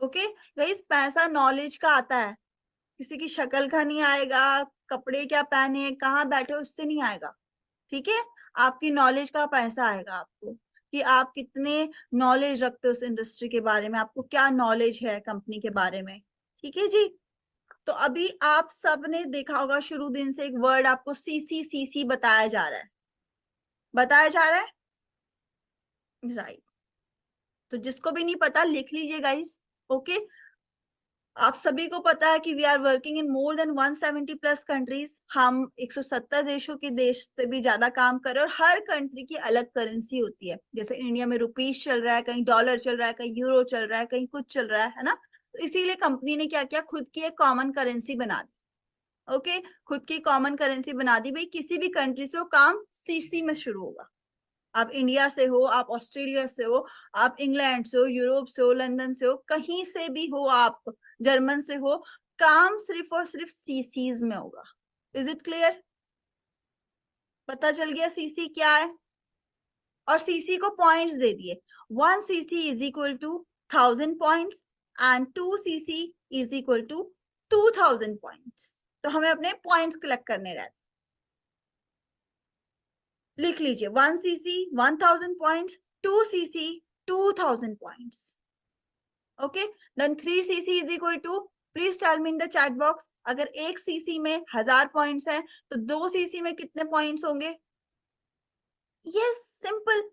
ओके गाइस, पैसा नॉलेज का आता है, किसी की शक्ल का नहीं आएगा, कपड़े क्या पहने, कहाँ बैठे, उससे नहीं आएगा। ठीक है, आपकी नॉलेज का पैसा आएगा आपको, कि आप कितने नॉलेज रखते हो उस इंडस्ट्री के बारे में, आपको क्या नॉलेज है कंपनी के बारे में। ठीक है जी। तो अभी आप सबने देखा होगा शुरू दिन से एक वर्ड आपको सीसी सीसी बताया जा रहा है, बताया जा रहा है, राइट? तो जिसको भी नहीं पता लिख लीजिए गाइस। ओके, आप सभी को पता है कि we are working in more than 170 plus countries. हम 170 देशों के देश से भी ज्यादा काम कर रहे हैं और हर कंट्री की अलग करेंसी होती है। जैसे इंडिया में रुपीज चल रहा है, कहीं डॉलर चल रहा है, कहीं यूरो चल रहा है, कहीं कुछ चल रहा है ना? तो इसीलिए कंपनी ने क्या किया, खुद की एक कॉमन करेंसी बना दी। ओके, खुद की कॉमन करेंसी बना दी भाई, किसी भी कंट्री से वो काम सीसी में शुरू होगा। आप इंडिया से हो, आप ऑस्ट्रेलिया से हो, आप इंग्लैंड से हो, यूरोप से हो, लंदन से हो, कहीं से भी हो, आप जर्मन से हो, काम सिर्फ और सिर्फ सीसीज में होगा। Is it clear? पता चल गया सीसी क्या है? और सीसी को पॉइंट्स दे दिए। 1 CC is equal to 1000 points and 2 CC is equal to 2000 points. तो हमें अपने पॉइंट्स कलेक्ट करने रहते। लिख लीजिए, 1 CC 1000 points, 2 CC 2000 points. Okay, then 3 CC is equal to, please tell me in the chat box, अगर 1 सीसी में 1000 points है तो 2 सीसी में कितने पॉइंट्स होंगे? Yes, simple,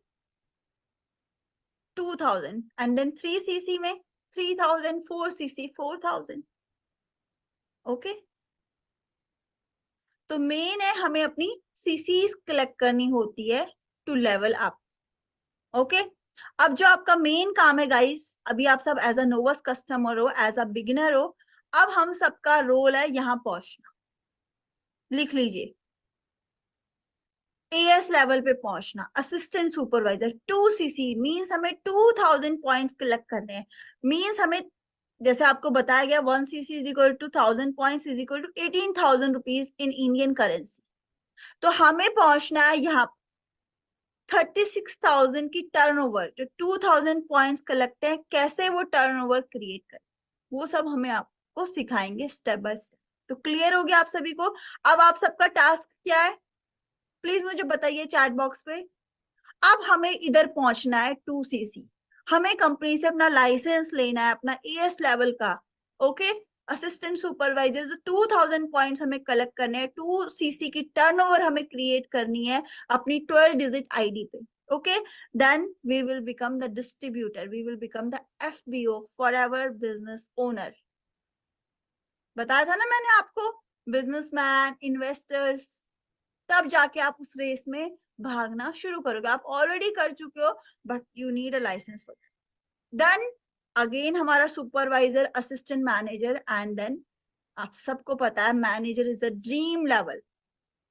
2000। And then 3 CC में 3000, 4 सीसी 4000। ओके, तो मेन है हमें अपनी सीसीज कलेक्ट करनी होती है टू लेवल अप। ओके, अब जो आपका मेन काम है गाइस, अभी आप सब एज अ नोवस कस्टमर हो, एज अ बिगिनर हो, अब हम सबका रोल है यहाँ पहुंचना। लिख लीजिए, एएस लेवल पे पहुंचना, असिस्टेंट सुपरवाइजर। 2 सीसी मीन्स हमें 2000 पॉइंट्स कलेक्ट करने हैं। मीन्स हमें, जैसे आपको बताया गया, 1 CC is equal to 1000 points is equal to 18,000 rupees in Indian currency. तो हमें पहुंचना है यहाँ 36,000 की टर्नओवर, जो 2000 पॉइंट्स कलेक्ट है, कैसे वो टर्नओवर क्रिएट करें, वो सब हमें आपको सिखाएंगे स्टेप बाय स्टेप। तो क्लियर हो गया आप सभी को? अब आप सबका टास्क क्या है, प्लीज मुझे बताइए चैट बॉक्स पे। अब हमें इधर पहुंचना है 2 सीसी। हमें कंपनी से अपना लाइसेंस लेना है, अपना एएस लेवल का। ओके, असिस्टेंट सुपरवाइजर, जो 2000 पॉइंट्स हमें कलेक्ट करने हैं, 2 सीसी की टर्नओवर हमें क्रिएट करनी है अपनी 12 डिजिट आईडी पे। Okay, then we will become the distributor, we will become the FBO, for ever business owner. बताया था ना मैंने आपको, बिजनेसमैन, इन्वेस्टर्स, तब जाके आप उस रेस में भागना शुरू करोगे। आप ऑलरेडी कर चुके हो, but you need a licence for that. Then again हमारा supervisor, assistant manager, and then आप सबको पता है manager is a dream level.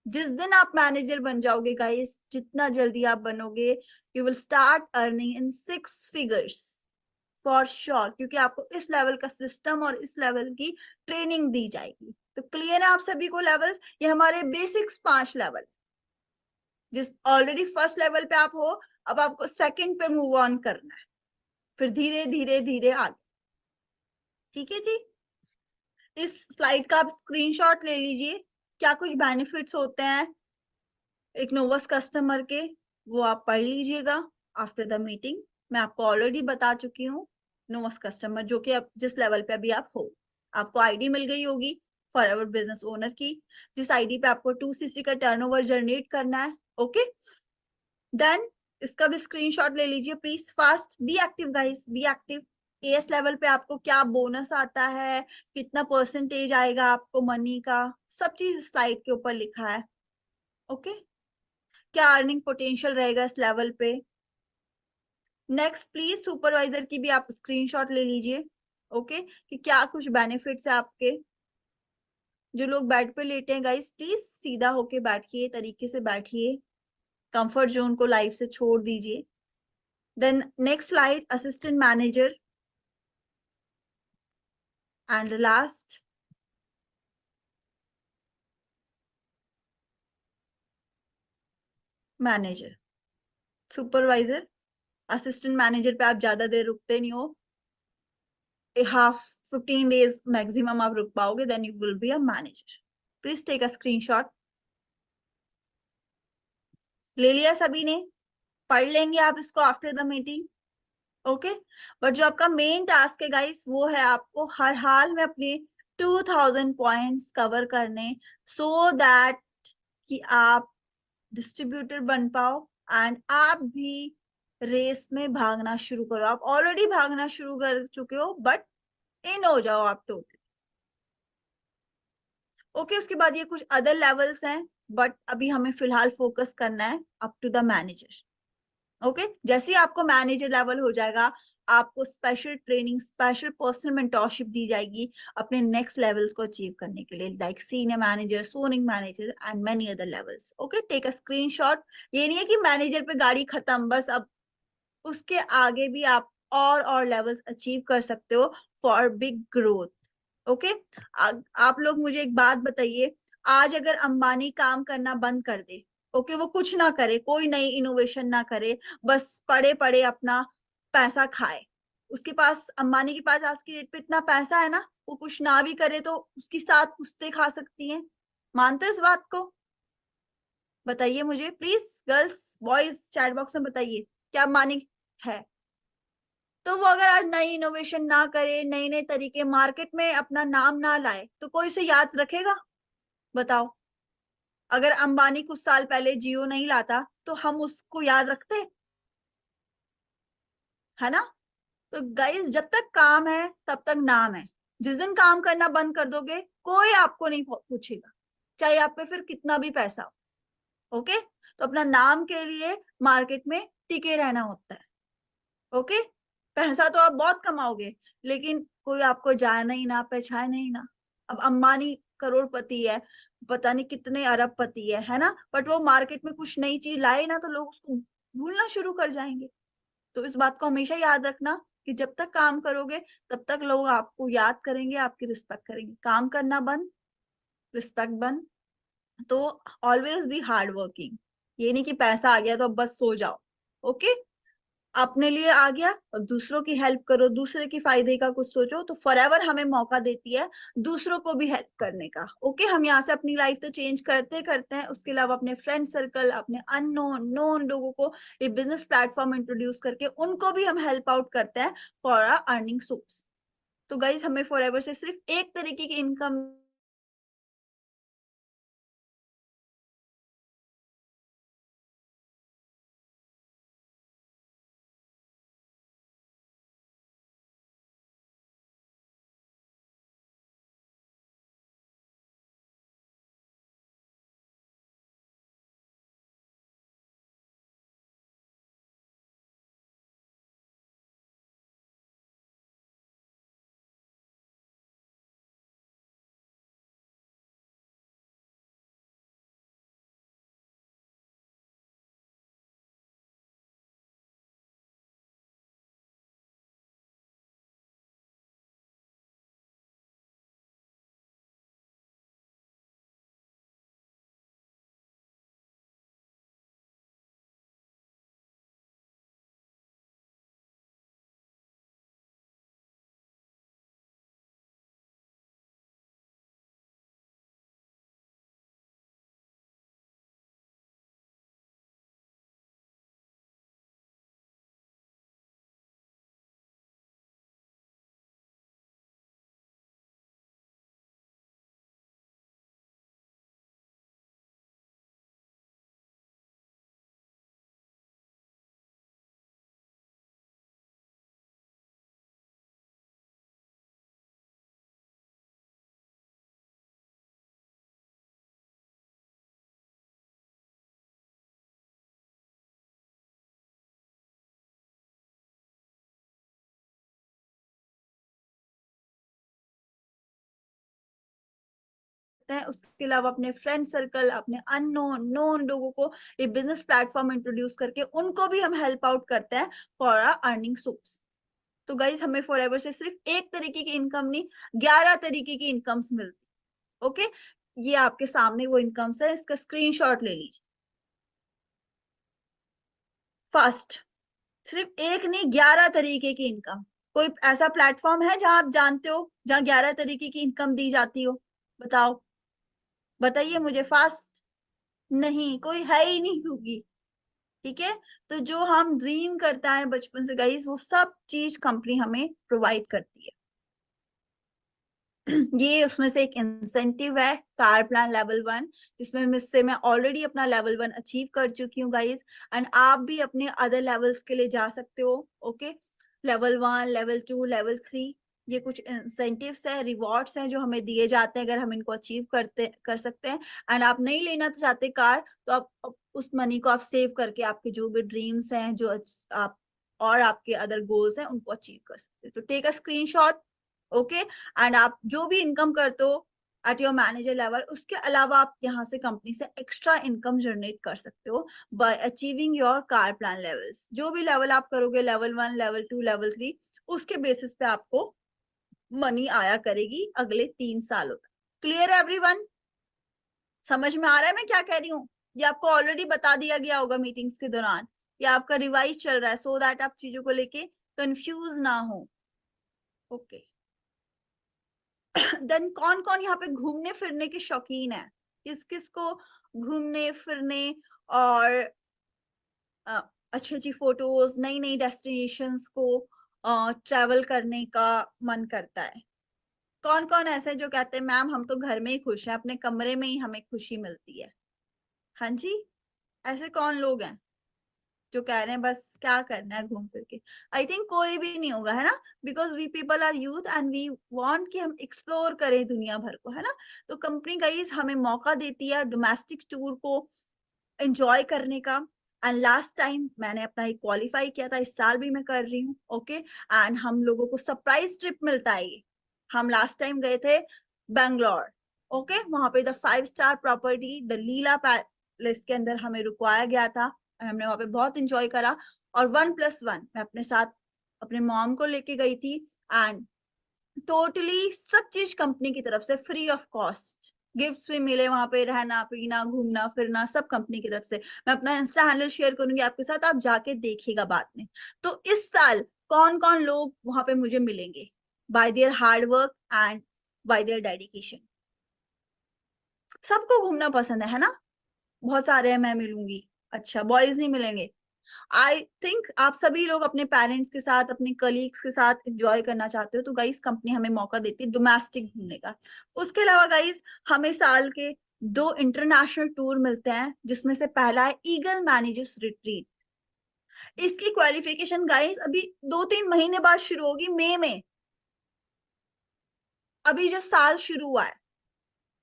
जिस दिन आप मैनेजर बन जाओगे गाइस, जितना जल्दी आप बनोगे, you will start earning in 6 figures for sure, क्योंकि आपको इस लेवल का सिस्टम और इस लेवल की ट्रेनिंग दी जाएगी। तो क्लियर है आप सभी को लेवल्स? ये हमारे बेसिक्स 5 लेवल। जिस ऑलरेडी फर्स्ट लेवल पे आप हो, अब आपको सेकंड पे मूव ऑन करना है, फिर धीरे धीरे धीरे आगे। ठीक है जी। इस स्लाइड का आप स्क्रीनशॉट ले लीजिए। क्या कुछ बेनिफिट्स होते हैं एक नोवस कस्टमर के, वो आप पढ़ लीजिएगा आफ्टर द मीटिंग। मैं आपको ऑलरेडी बता चुकी हूँ। नोवस कस्टमर जो कि अब जिस लेवल पे अभी आप हो, आपको आईडी मिल गई होगी फॉरएवर बिजनेस ओनर की, जिस आईडी पे आपको 2cc का टर्नओवर जनरेट करना है। ओके, देन इसका भी स्क्रीनशॉट ले लीजिए please. Fast be active guys, be active. As level पे आपको क्या बोनस आता है, कितना परसेंटेज आएगा आपको मनी का, सब चीज स्लाइड के ऊपर लिखा है। ओके, क्या अर्निंग पोटेंशियल रहेगा इस लेवल पे। नेक्स्ट प्लीज सुपरवाइजर की भी आप स्क्रीनशॉट ले लीजिए। ओके, कि क्या कुछ बेनिफिट्स है आपके। जो लोग बेड पे लेटे हैं गाइस, प्लीज सीधा होके बैठिए, तरीके से बैठिए, कंफर्ट जोन को लाइफ से छोड़ दीजिए। Then next slide, assistant manager, and last manager. Supervisor, assistant manager पे आप ज्यादा देर रुकते नहीं हो, हाफ 15 डेज मैक्सिमम आप रुक पाओगे, then you will be a manager. Please take a screenshot. ले लिया सभी ने? पढ़ लेंगे आप इसको after the meeting. Okay, but जो आपका मेन टास्क है गाइस, वो है आपको हर हाल में अपने 2000 पॉइंट्स कवर करने, सो दैट कि आप डिस्ट्रीब्यूटर बन पाओ एंड आप भी रेस में भागना शुरू करो। आप ऑलरेडी भागना शुरू कर चुके हो, बट इन हो जाओ आप टोटल। ओके, उसके बाद ये कुछ अदर लेवल्स हैं, बट अभी हमें फिलहाल फोकस करना है up to the manager. Okay, जैसे ही आपको मैनेजर लेवल हो जाएगा, आपको special training, special personal mentorship दी जाएगी अपने नेक्स्ट लेवल्स को अचीव करने के लिए, like senior manager, zoning manager, and many other levels. Okay, take a screenshot. ये नहीं है कि मैनेजर पे गाड़ी खत्म बस, अब उसके आगे भी आप और लेवल्स अचीव कर सकते हो फॉर बिग ग्रोथ। ओके, आप लोग मुझे एक बात बताइए, आज अगर अंबानी काम करना बंद कर दे, ओके, वो कुछ ना करे, कोई नई इनोवेशन ना करे, बस पड़े पड़े अपना पैसा खाए, उसके पास, अंबानी के पास आज की डेट पे इतना पैसा है ना, वो कुछ ना भी करे तो उसकी साथ पुश्ते खा सकती हैं। मानते हो इस बात को? बताइए मुझे please, girls boys chat box में बताइए, क्या अंबानी है? तो वो अगर आज नई इनोवेशन ना करे, नए नए तरीके मार्केट में अपना नाम ना लाए, तो कोई उसे याद रखेगा? बताओ। अगर अंबानी कुछ साल पहले जियो नहीं लाता, तो हम उसको याद रखते? है ना? तो गाइस, जब तक काम है तब तक नाम है। जिस दिन काम करना बंद कर दोगे, कोई आपको नहीं पूछेगा, चाहे आप पे फिर कितना भी पैसा हो। ओके, तो अपना नाम के लिए मार्केट में टिके रहना होता है। ओके, पैसा तो आप बहुत कमाओगे, लेकिन कोई आपको जाने ही ना, पहचाने ही ना। अब अंबानी करोड़पति है, पता नहीं कितने अरबपति है ना, बट वो मार्केट में कुछ नई चीज लाए ना, तो लोग उसको भूलना शुरू कर जाएंगे। तो इस बात को हमेशा याद रखना कि जब तक काम करोगे, तब तक लोग आपको याद करेंगे, आपकी रिस्पेक्ट करेंगे। काम करना बंद, रिस्पेक्ट बंद। तो ऑलवेज बी हार्ड वर्किंग। ये नहीं कि पैसा आ गया तो अब बस सो जाओ। ओके, अपने लिए आ गया और दूसरों की हेल्प करो, दूसरे की फायदे का कुछ सोचो, तो फॉरएवर हमें मौका देती है दूसरों को भी हेल्प करने का। ओके, हम यहाँ से अपनी लाइफ तो चेंज करते करते हैं, उसके अलावा अपने फ्रेंड सर्कल, अपने अननोन नोन लोगों को ये बिजनेस प्लेटफॉर्म इंट्रोड्यूस करके उनको भी हम हेल्प आउट करते हैं फॉर आर अर्निंग सोर्स। तो गाइज, हमें फॉरएवर से सिर्फ एक तरीके की इनकम सकते हैं। उसके अलावा अपने फ्रेंड सर्कल, अपने अननोन नोन लोगों को ये बिजनेस प्लेटफॉर्म इंट्रोड्यूस करके उनको भी हम हेल्प आउट करते हैं फॉर आवर अर्निंग सोर्स। तो गाइज हमें फॉरएवर से सिर्फ एक तरीके की इनकम नहीं, 11 तरीके की इनकम्स मिलती। ओके, ये आपके सामने वो इनकम्स है, इसका स्क्रीनशॉट ले लीजिए। फर्स्ट, सिर्फ एक नहीं, 11 तरीके की इनकम। कोई ऐसा प्लेटफॉर्म है जहां आप जानते हो जहां 11 तरीके की इनकम दी जाती हो? बताओ, बताइए मुझे फास्ट। नहीं, कोई है ही नहीं होगी। ठीक है, तो जो हम ड्रीम करता है बचपन से गाइस, वो सब चीज कंपनी हमें प्रोवाइड करती है। ये उसमें से एक इंसेंटिव है, कार प्लान लेवल 1, जिसमें मुझसे मैं ऑलरेडी अपना लेवल 1 अचीव कर चुकी हूँ गाइस। एंड आप भी अपने अदर लेवल्स के लिए जा सकते हो। ओके, लेवल 1, लेवल 2, लेवल 3, ये कुछ इंसेंटिव्स है, रिवॉर्ड्स हैं जो हमें दिए जाते हैं अगर हम इनको अचीव कर सकते हैं। एंड आप नहीं लेना चाहते कार, तो आप उस मनी को आप सेव करके आपके जो भी ड्रीम्स हैं, जो आप और आपके अदर गोल्स हैं, उनको अचीव कर सकते हैं। तो take a screenshot. Okay, and आप जो भी इनकम करते हो एट योर मैनेजर लेवल, उसके अलावा आप यहाँ से कंपनी से एक्स्ट्रा इनकम जनरेट कर सकते हो bye achieving your car plan levels. जो भी लेवल आप करोगे, लेवल 1, लेवल 2, लेवल 3, उसके बेसिस पे आपको मनी आया करेगी अगले 3 सालों तक। क्लियर है एवरीवन? समझ में आ रहा है मैं क्या कह रही हूँ? ये आपको ऑलरेडी बता दिया गया होगा मीटिंग्स के दौरान, या आपका रिवाइज चल रहा है, सो दैट आप चीजों को लेके कंफ्यूज ना हो। ओके, देन कौन कौन यहाँ पे घूमने फिरने के शौकीन है? किस किस को घूमने फिरने और अच्छी अच्छी फोटोज, नई नई डेस्टिनेशंस को ट्रेवल करने का मन करता है? कौन कौन ऐसे हैं जो कहते हैं मैम हम तो घर में ही खुश हैं, अपने कमरे में ही हमें खुशी मिलती है? हाँ जी, ऐसे कौन लोग हैं जो कह रहे हैं बस क्या करना है घूम फिर के? आई थिंक कोई भी नहीं होगा, है ना? Because we people are youth and we want कि हम एक्सप्लोर करें दुनिया भर को, है ना? तो कंपनी गाइस हमें मौका देती है डोमेस्टिक टूर को एंजॉय करने का। एंड लास्ट टाइम मैंने अपना एक क्वालिफाई किया था, इस साल भी मैं कर रही हूँ। ओके, एंड हम लोगों को सरप्राइज ट्रिप मिलता है ये। हम लास्ट टाइम गए थे बैंगलोर। ओके, वहां पे the 5 star property the Leela palace के अंदर हमें रुकवाया गया था, और हमने वहां पे बहुत इंजॉय करा। और 1+1 मैं अपने साथ अपने मॉम को लेके गई थी। एंड टोटली सब चीज कंपनी की तरफ से फ्री ऑफ कॉस्ट। गिफ्ट्स भी मिले वहां पे, रहना पीना घूमना फिरना सब कंपनी की तरफ से। मैं अपना इंस्टा हैंडल शेयर करूंगी आपके साथ, आप जाके देखिएगा बाद में। तो इस साल कौन कौन लोग वहां पे मुझे मिलेंगे bye there hard work and bye there dedication? सबको घूमना पसंद है ना? बहुत सारे हैं, मैं मिलूंगी। अच्छा, बॉयज नहीं मिलेंगे? आई थिंक आप सभी लोग अपने पेरेंट्स के साथ, अपने कलीग्स के साथ एंजॉय करना चाहते हो, तो गाइस कंपनी हमें मौका देती है डोमेस्टिक घूमने का। उसके अलावा गाइस हमें साल के 2 इंटरनेशनल टूर मिलते हैं, जिसमें से पहला है ईगल मैनेजर्स रिट्रीट। इसकी क्वालिफिकेशन गाइस अभी 2-3 महीने बाद शुरू होगी, मई में। अभी जो साल शुरू हुआ है।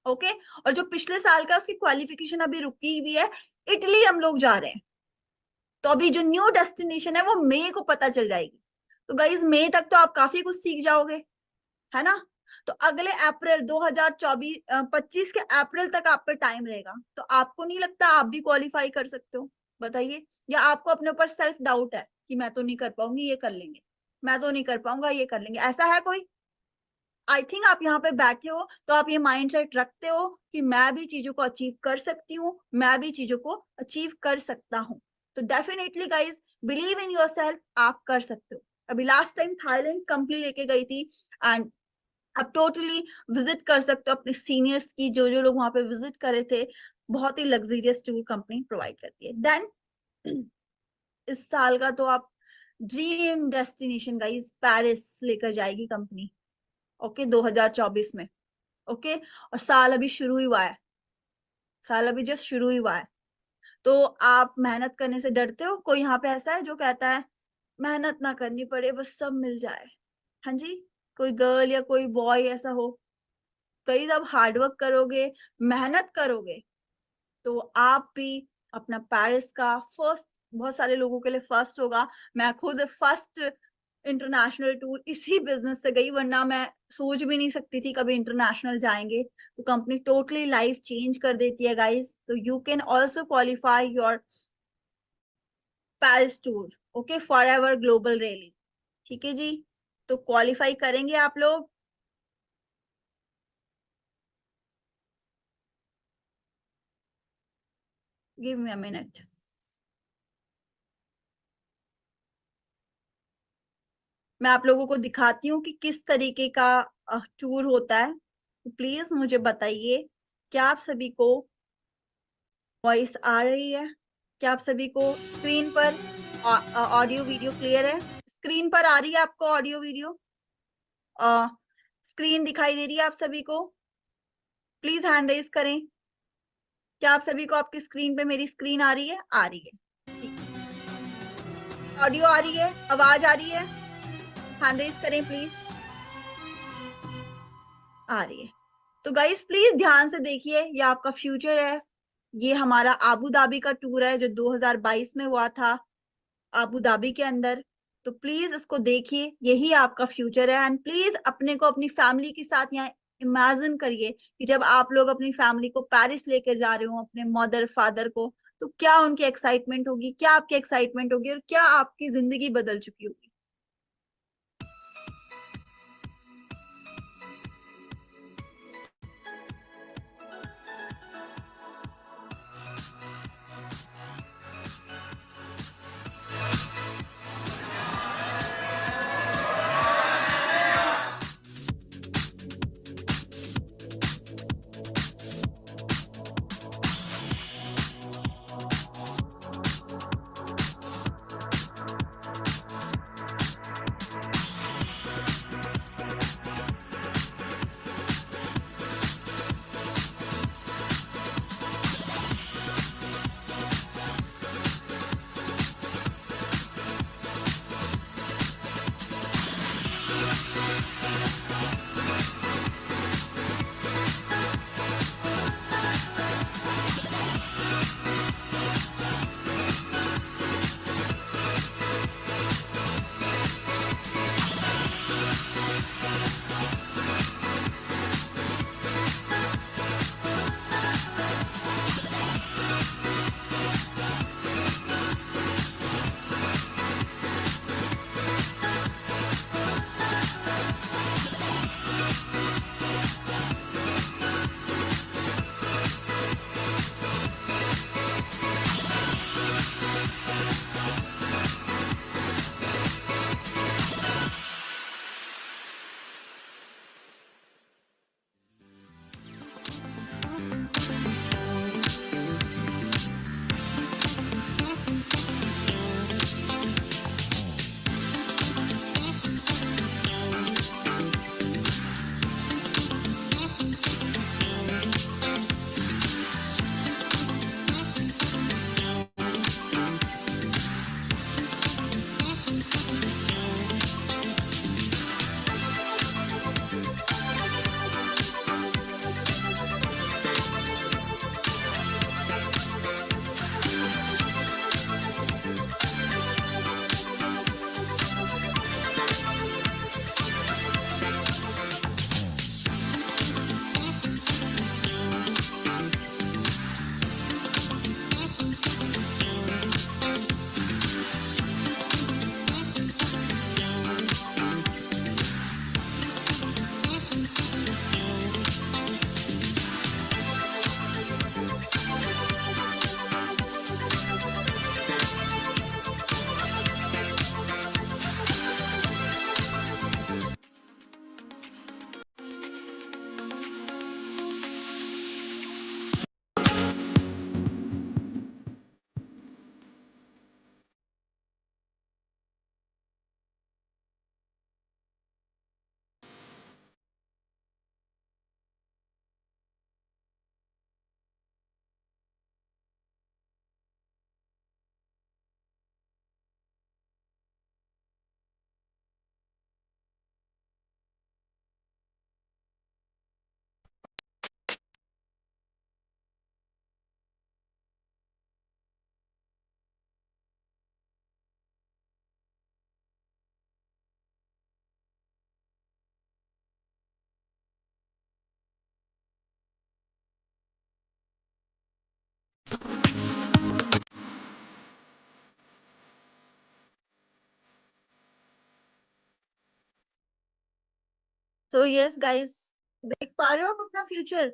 ओके, और जो पिछले साल का उसकी क्वालिफिकेशन अभी रुकी हुई है। इटली हम लोग जा रहे हैं। तो अभी जो न्यू डेस्टिनेशन है वो मई को पता चल जाएगी। तो गाइज मई तक तो आप काफी कुछ सीख जाओगे, है ना? तो अगले अप्रैल 2024-25 के अप्रैल तक आप पे टाइम रहेगा। तो आपको नहीं लगता आप भी क्वालिफाई कर सकते हो? बताइए। या आपको अपने ऊपर सेल्फ डाउट है कि मैं तो नहीं कर पाऊंगी, ये कर लेंगे, मैं तो नहीं कर पाऊंगा, ये कर लेंगे, ऐसा है कोई? आई थिंक आप यहाँ पे बैठे हो तो आप ये माइंड सेट रखते हो कि मैं भी चीजों को अचीव कर सकती हूँ, मैं भी चीजों को अचीव कर सकता हूँ। तो definitely guys, believe in your self, आप कर सकते हो। अभी लास्ट टाइम थाईलैंड कंपनी लेके गई थी। एंड आप टोटली विजिट कर सकते हो अपने सीनियर्स की, जो जो लोग वहां पे विजिट करे थे। बहुत ही लग्जरियस टूर कंपनी प्रोवाइड करती है। देन इस साल का तो आप ड्रीम डेस्टिनेशन गाइज पेरिस लेकर जाएगी कंपनी। ओके, 2024 में। ओके, और साल अभी शुरू ही हुआ है, साल अभी जस्ट शुरू ही हुआ है। तो आप मेहनत करने से डरते हो? कोई यहाँ पे ऐसा है जो कहता है मेहनत ना करनी पड़े, बस सब मिल जाए? हाँ जी, कोई गर्ल या कोई बॉय ऐसा हो? कई जब हार्डवर्क करोगे, मेहनत करोगे, तो आप भी अपना पेरिस का फर्स्ट, बहुत सारे लोगों के लिए फर्स्ट होगा, मैं खुद फर्स्ट इंटरनेशनल टूर इसी बिजनेस से गई, वरना मैं सोच भी नहीं सकती थी कभी इंटरनेशनल जाएंगे। तो कंपनी टोटली लाइफ चेंज कर देती है गाइस। तो you can also qualify your Paris tour, okay, for ever global rally. ठीक है जी, तो क्वालिफाई करेंगे आप लोग। Give me a minute. मैं आप लोगों को दिखाती हूँ कि किस तरीके का टूर होता है। तो प्लीज मुझे बताइए, क्या आप सभी को वॉइस आ रही है? क्या आप सभी को स्क्रीन पर ऑडियो वीडियो क्लियर है? स्क्रीन पर आ रही है आपको ऑडियो वीडियो? स्क्रीन दिखाई दे रही है आप सभी को? प्लीज हैंड रेज करें। क्या आप सभी को आपकी स्क्रीन पे मेरी स्क्रीन आ रही है? आ रही है, ठीक है। ऑडियो आ रही है, आवाज आ रही है? हैंड रेज करें प्लीज। आ रही है। तो गाइस प्लीज ध्यान से देखिए, ये आपका फ्यूचर है। ये हमारा आबू धाबी का टूर है जो 2022 में हुआ था आबू धाबी के अंदर। तो प्लीज इसको देखिए, यही आपका फ्यूचर है। एंड प्लीज अपने को अपनी फैमिली के साथ यहाँ इमेजिन करिए कि जब आप लोग अपनी फैमिली को पेरिस लेकर जा रहे हो, अपने मदर फादर को, तो क्या उनकी एक्साइटमेंट होगी, क्या आपकी एक्साइटमेंट होगी, और क्या आपकी जिंदगी बदल चुकी होगी। सो यस गाइस, देख पा रहे हो आप अपना फ्यूचर?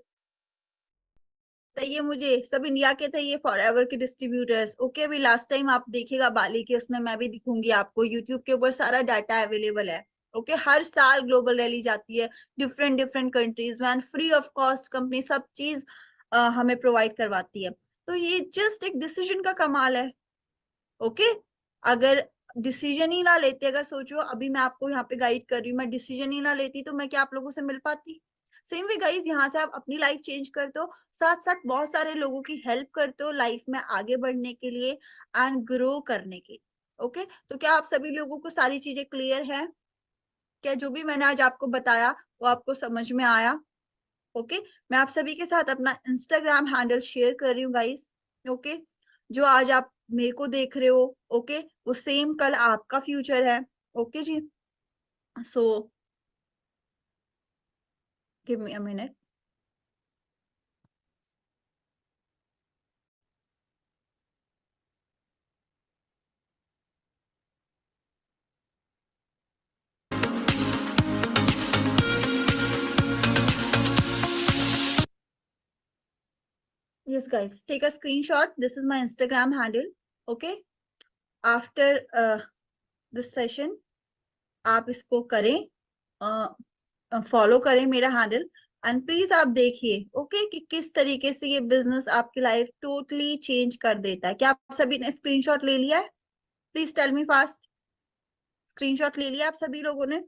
ये मुझे सब इंडिया के थे, ये फॉरएवर के डिस्ट्रीब्यूटर्स। ओके, अभी लास्ट टाइम आप देखिएगा बाली के, उसमें मैं भी दिखूंगी आपको, यूट्यूब के ऊपर सारा डाटा अवेलेबल है। ओके, हर साल ग्लोबल रैली जाती है डिफरेंट डिफरेंट कंट्रीज में, and free of cost company सब चीज हमें प्रोवाइड करवाती है। तो ये जस्ट एक डिसीजन का कमाल है। ओके, अगर डिसीजन ही ना लेते, अगर सोचो अभी मैं आपको यहाँ पे गाइड कर रही हूँ, मैं डिसीजन ही ना लेती तो मैं क्या आप लोगों से मिल पाती? सेम वे गाइज, यहाँ से आप अपनी लाइफ चेंज करते हो, साथ साथ बहुत सारे लोगों की हेल्प करते हो लाइफ में आगे बढ़ने के लिए एंड ग्रो करने के। ओके, तो क्या आप सभी लोगों को सारी चीजें क्लियर है? क्या जो भी मैंने आज आपको बताया वो आपको समझ में आया? ओके, मैं आप सभी के साथ अपना इंस्टाग्राम हैंडल शेयर कर रही हूँ गाइस। ओके, जो आज आप मेरे को देख रहे हो, ओके, वो सेम कल आपका फ्यूचर है। ओके जी, so give me a minute. Yes guys, take a screenshot, this is my Instagram handle. Okay, after this session आप इसको करें, फॉलो करें मेरा हैंडल, एंड प्लीज आप देखिए ओके कि किस तरीके से ये बिजनेस आपकी लाइफ टोटली चेंज कर देता है। क्या आप सभी ने स्क्रीनशॉट ले लिया है? Please tell me fast, screenshot ले लिया आप सभी लोगों ने?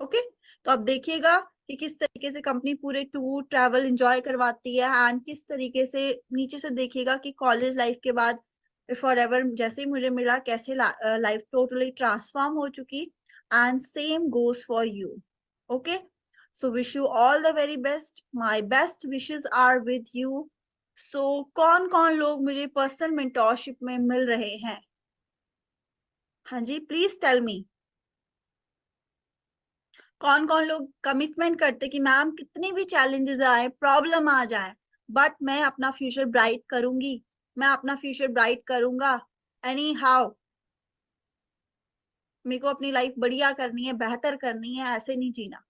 ओके, तो आप देखिएगा कि किस तरीके से कंपनी पूरे टूर ट्रैवल एंजॉय करवाती है, एंड किस तरीके से नीचे से देखिएगा कि कॉलेज लाइफ के बाद फॉर एवर जैसे ही मुझे मिला कैसे लाइफ टोटली ट्रांसफॉर्म हो चुकी। And same goes for you. Okay, so wish you all the very best, my best wishes are with you. So कौन कौन लोग मुझे पर्सनल मेंटोरशिप में मिल रहे हैं? हाँ जी, प्लीज टेल मी। कौन कौन लोग कमिटमेंट करते कि मैम कितनी भी चैलेंजेस आए, प्रॉब्लम आ जाए, बट मैं अपना फ्यूचर ब्राइट करूंगी, मैं अपना फ्यूचर ब्राइट करूंगा एनी हाउ, मेरे को अपनी लाइफ बढ़िया करनी है, बेहतर करनी है, ऐसे नहीं जीना,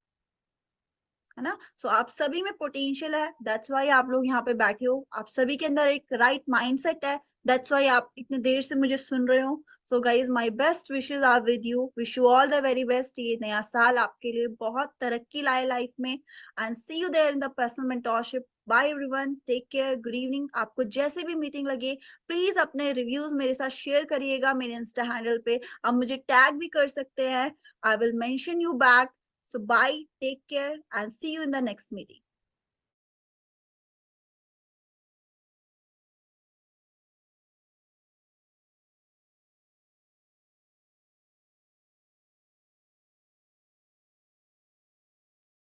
है ना? सो आप सभी में पोटेंशियल है, दैट्स वाई आप लोग यहाँ पे बैठे हो, आप सभी के अंदर एक राइट माइंडसेट है, दैट्स वाई आप इतने देर से मुझे सुन रहे हो। So guys, my best wishes are with you, wish you all the very best, ये नया साल आपके लिए बहुत तरक्की लाए लाइफ में, and see you there in the personal mentorship. Bye everyone, take care, good evening. आपको जैसे भी मीटिंग लगे प्लीज अपने रिव्यूज मेरे साथ शेयर करिएगा मेरे इंस्टा हैंडल पे, आप मुझे टैग भी कर सकते हैं, I will mention you back. So bye, take care, and see you in the next meeting.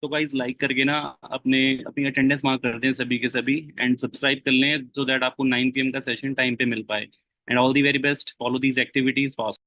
तो गाइज लाइक करके ना अपने अपनी अटेंडेंस मार्क कर दें सभी के सभी, एंड सब्सक्राइब कर लें सो दैट आपको 9 PM का सेशन टाइम पे मिल पाए। And all the very best, follow these activities fast.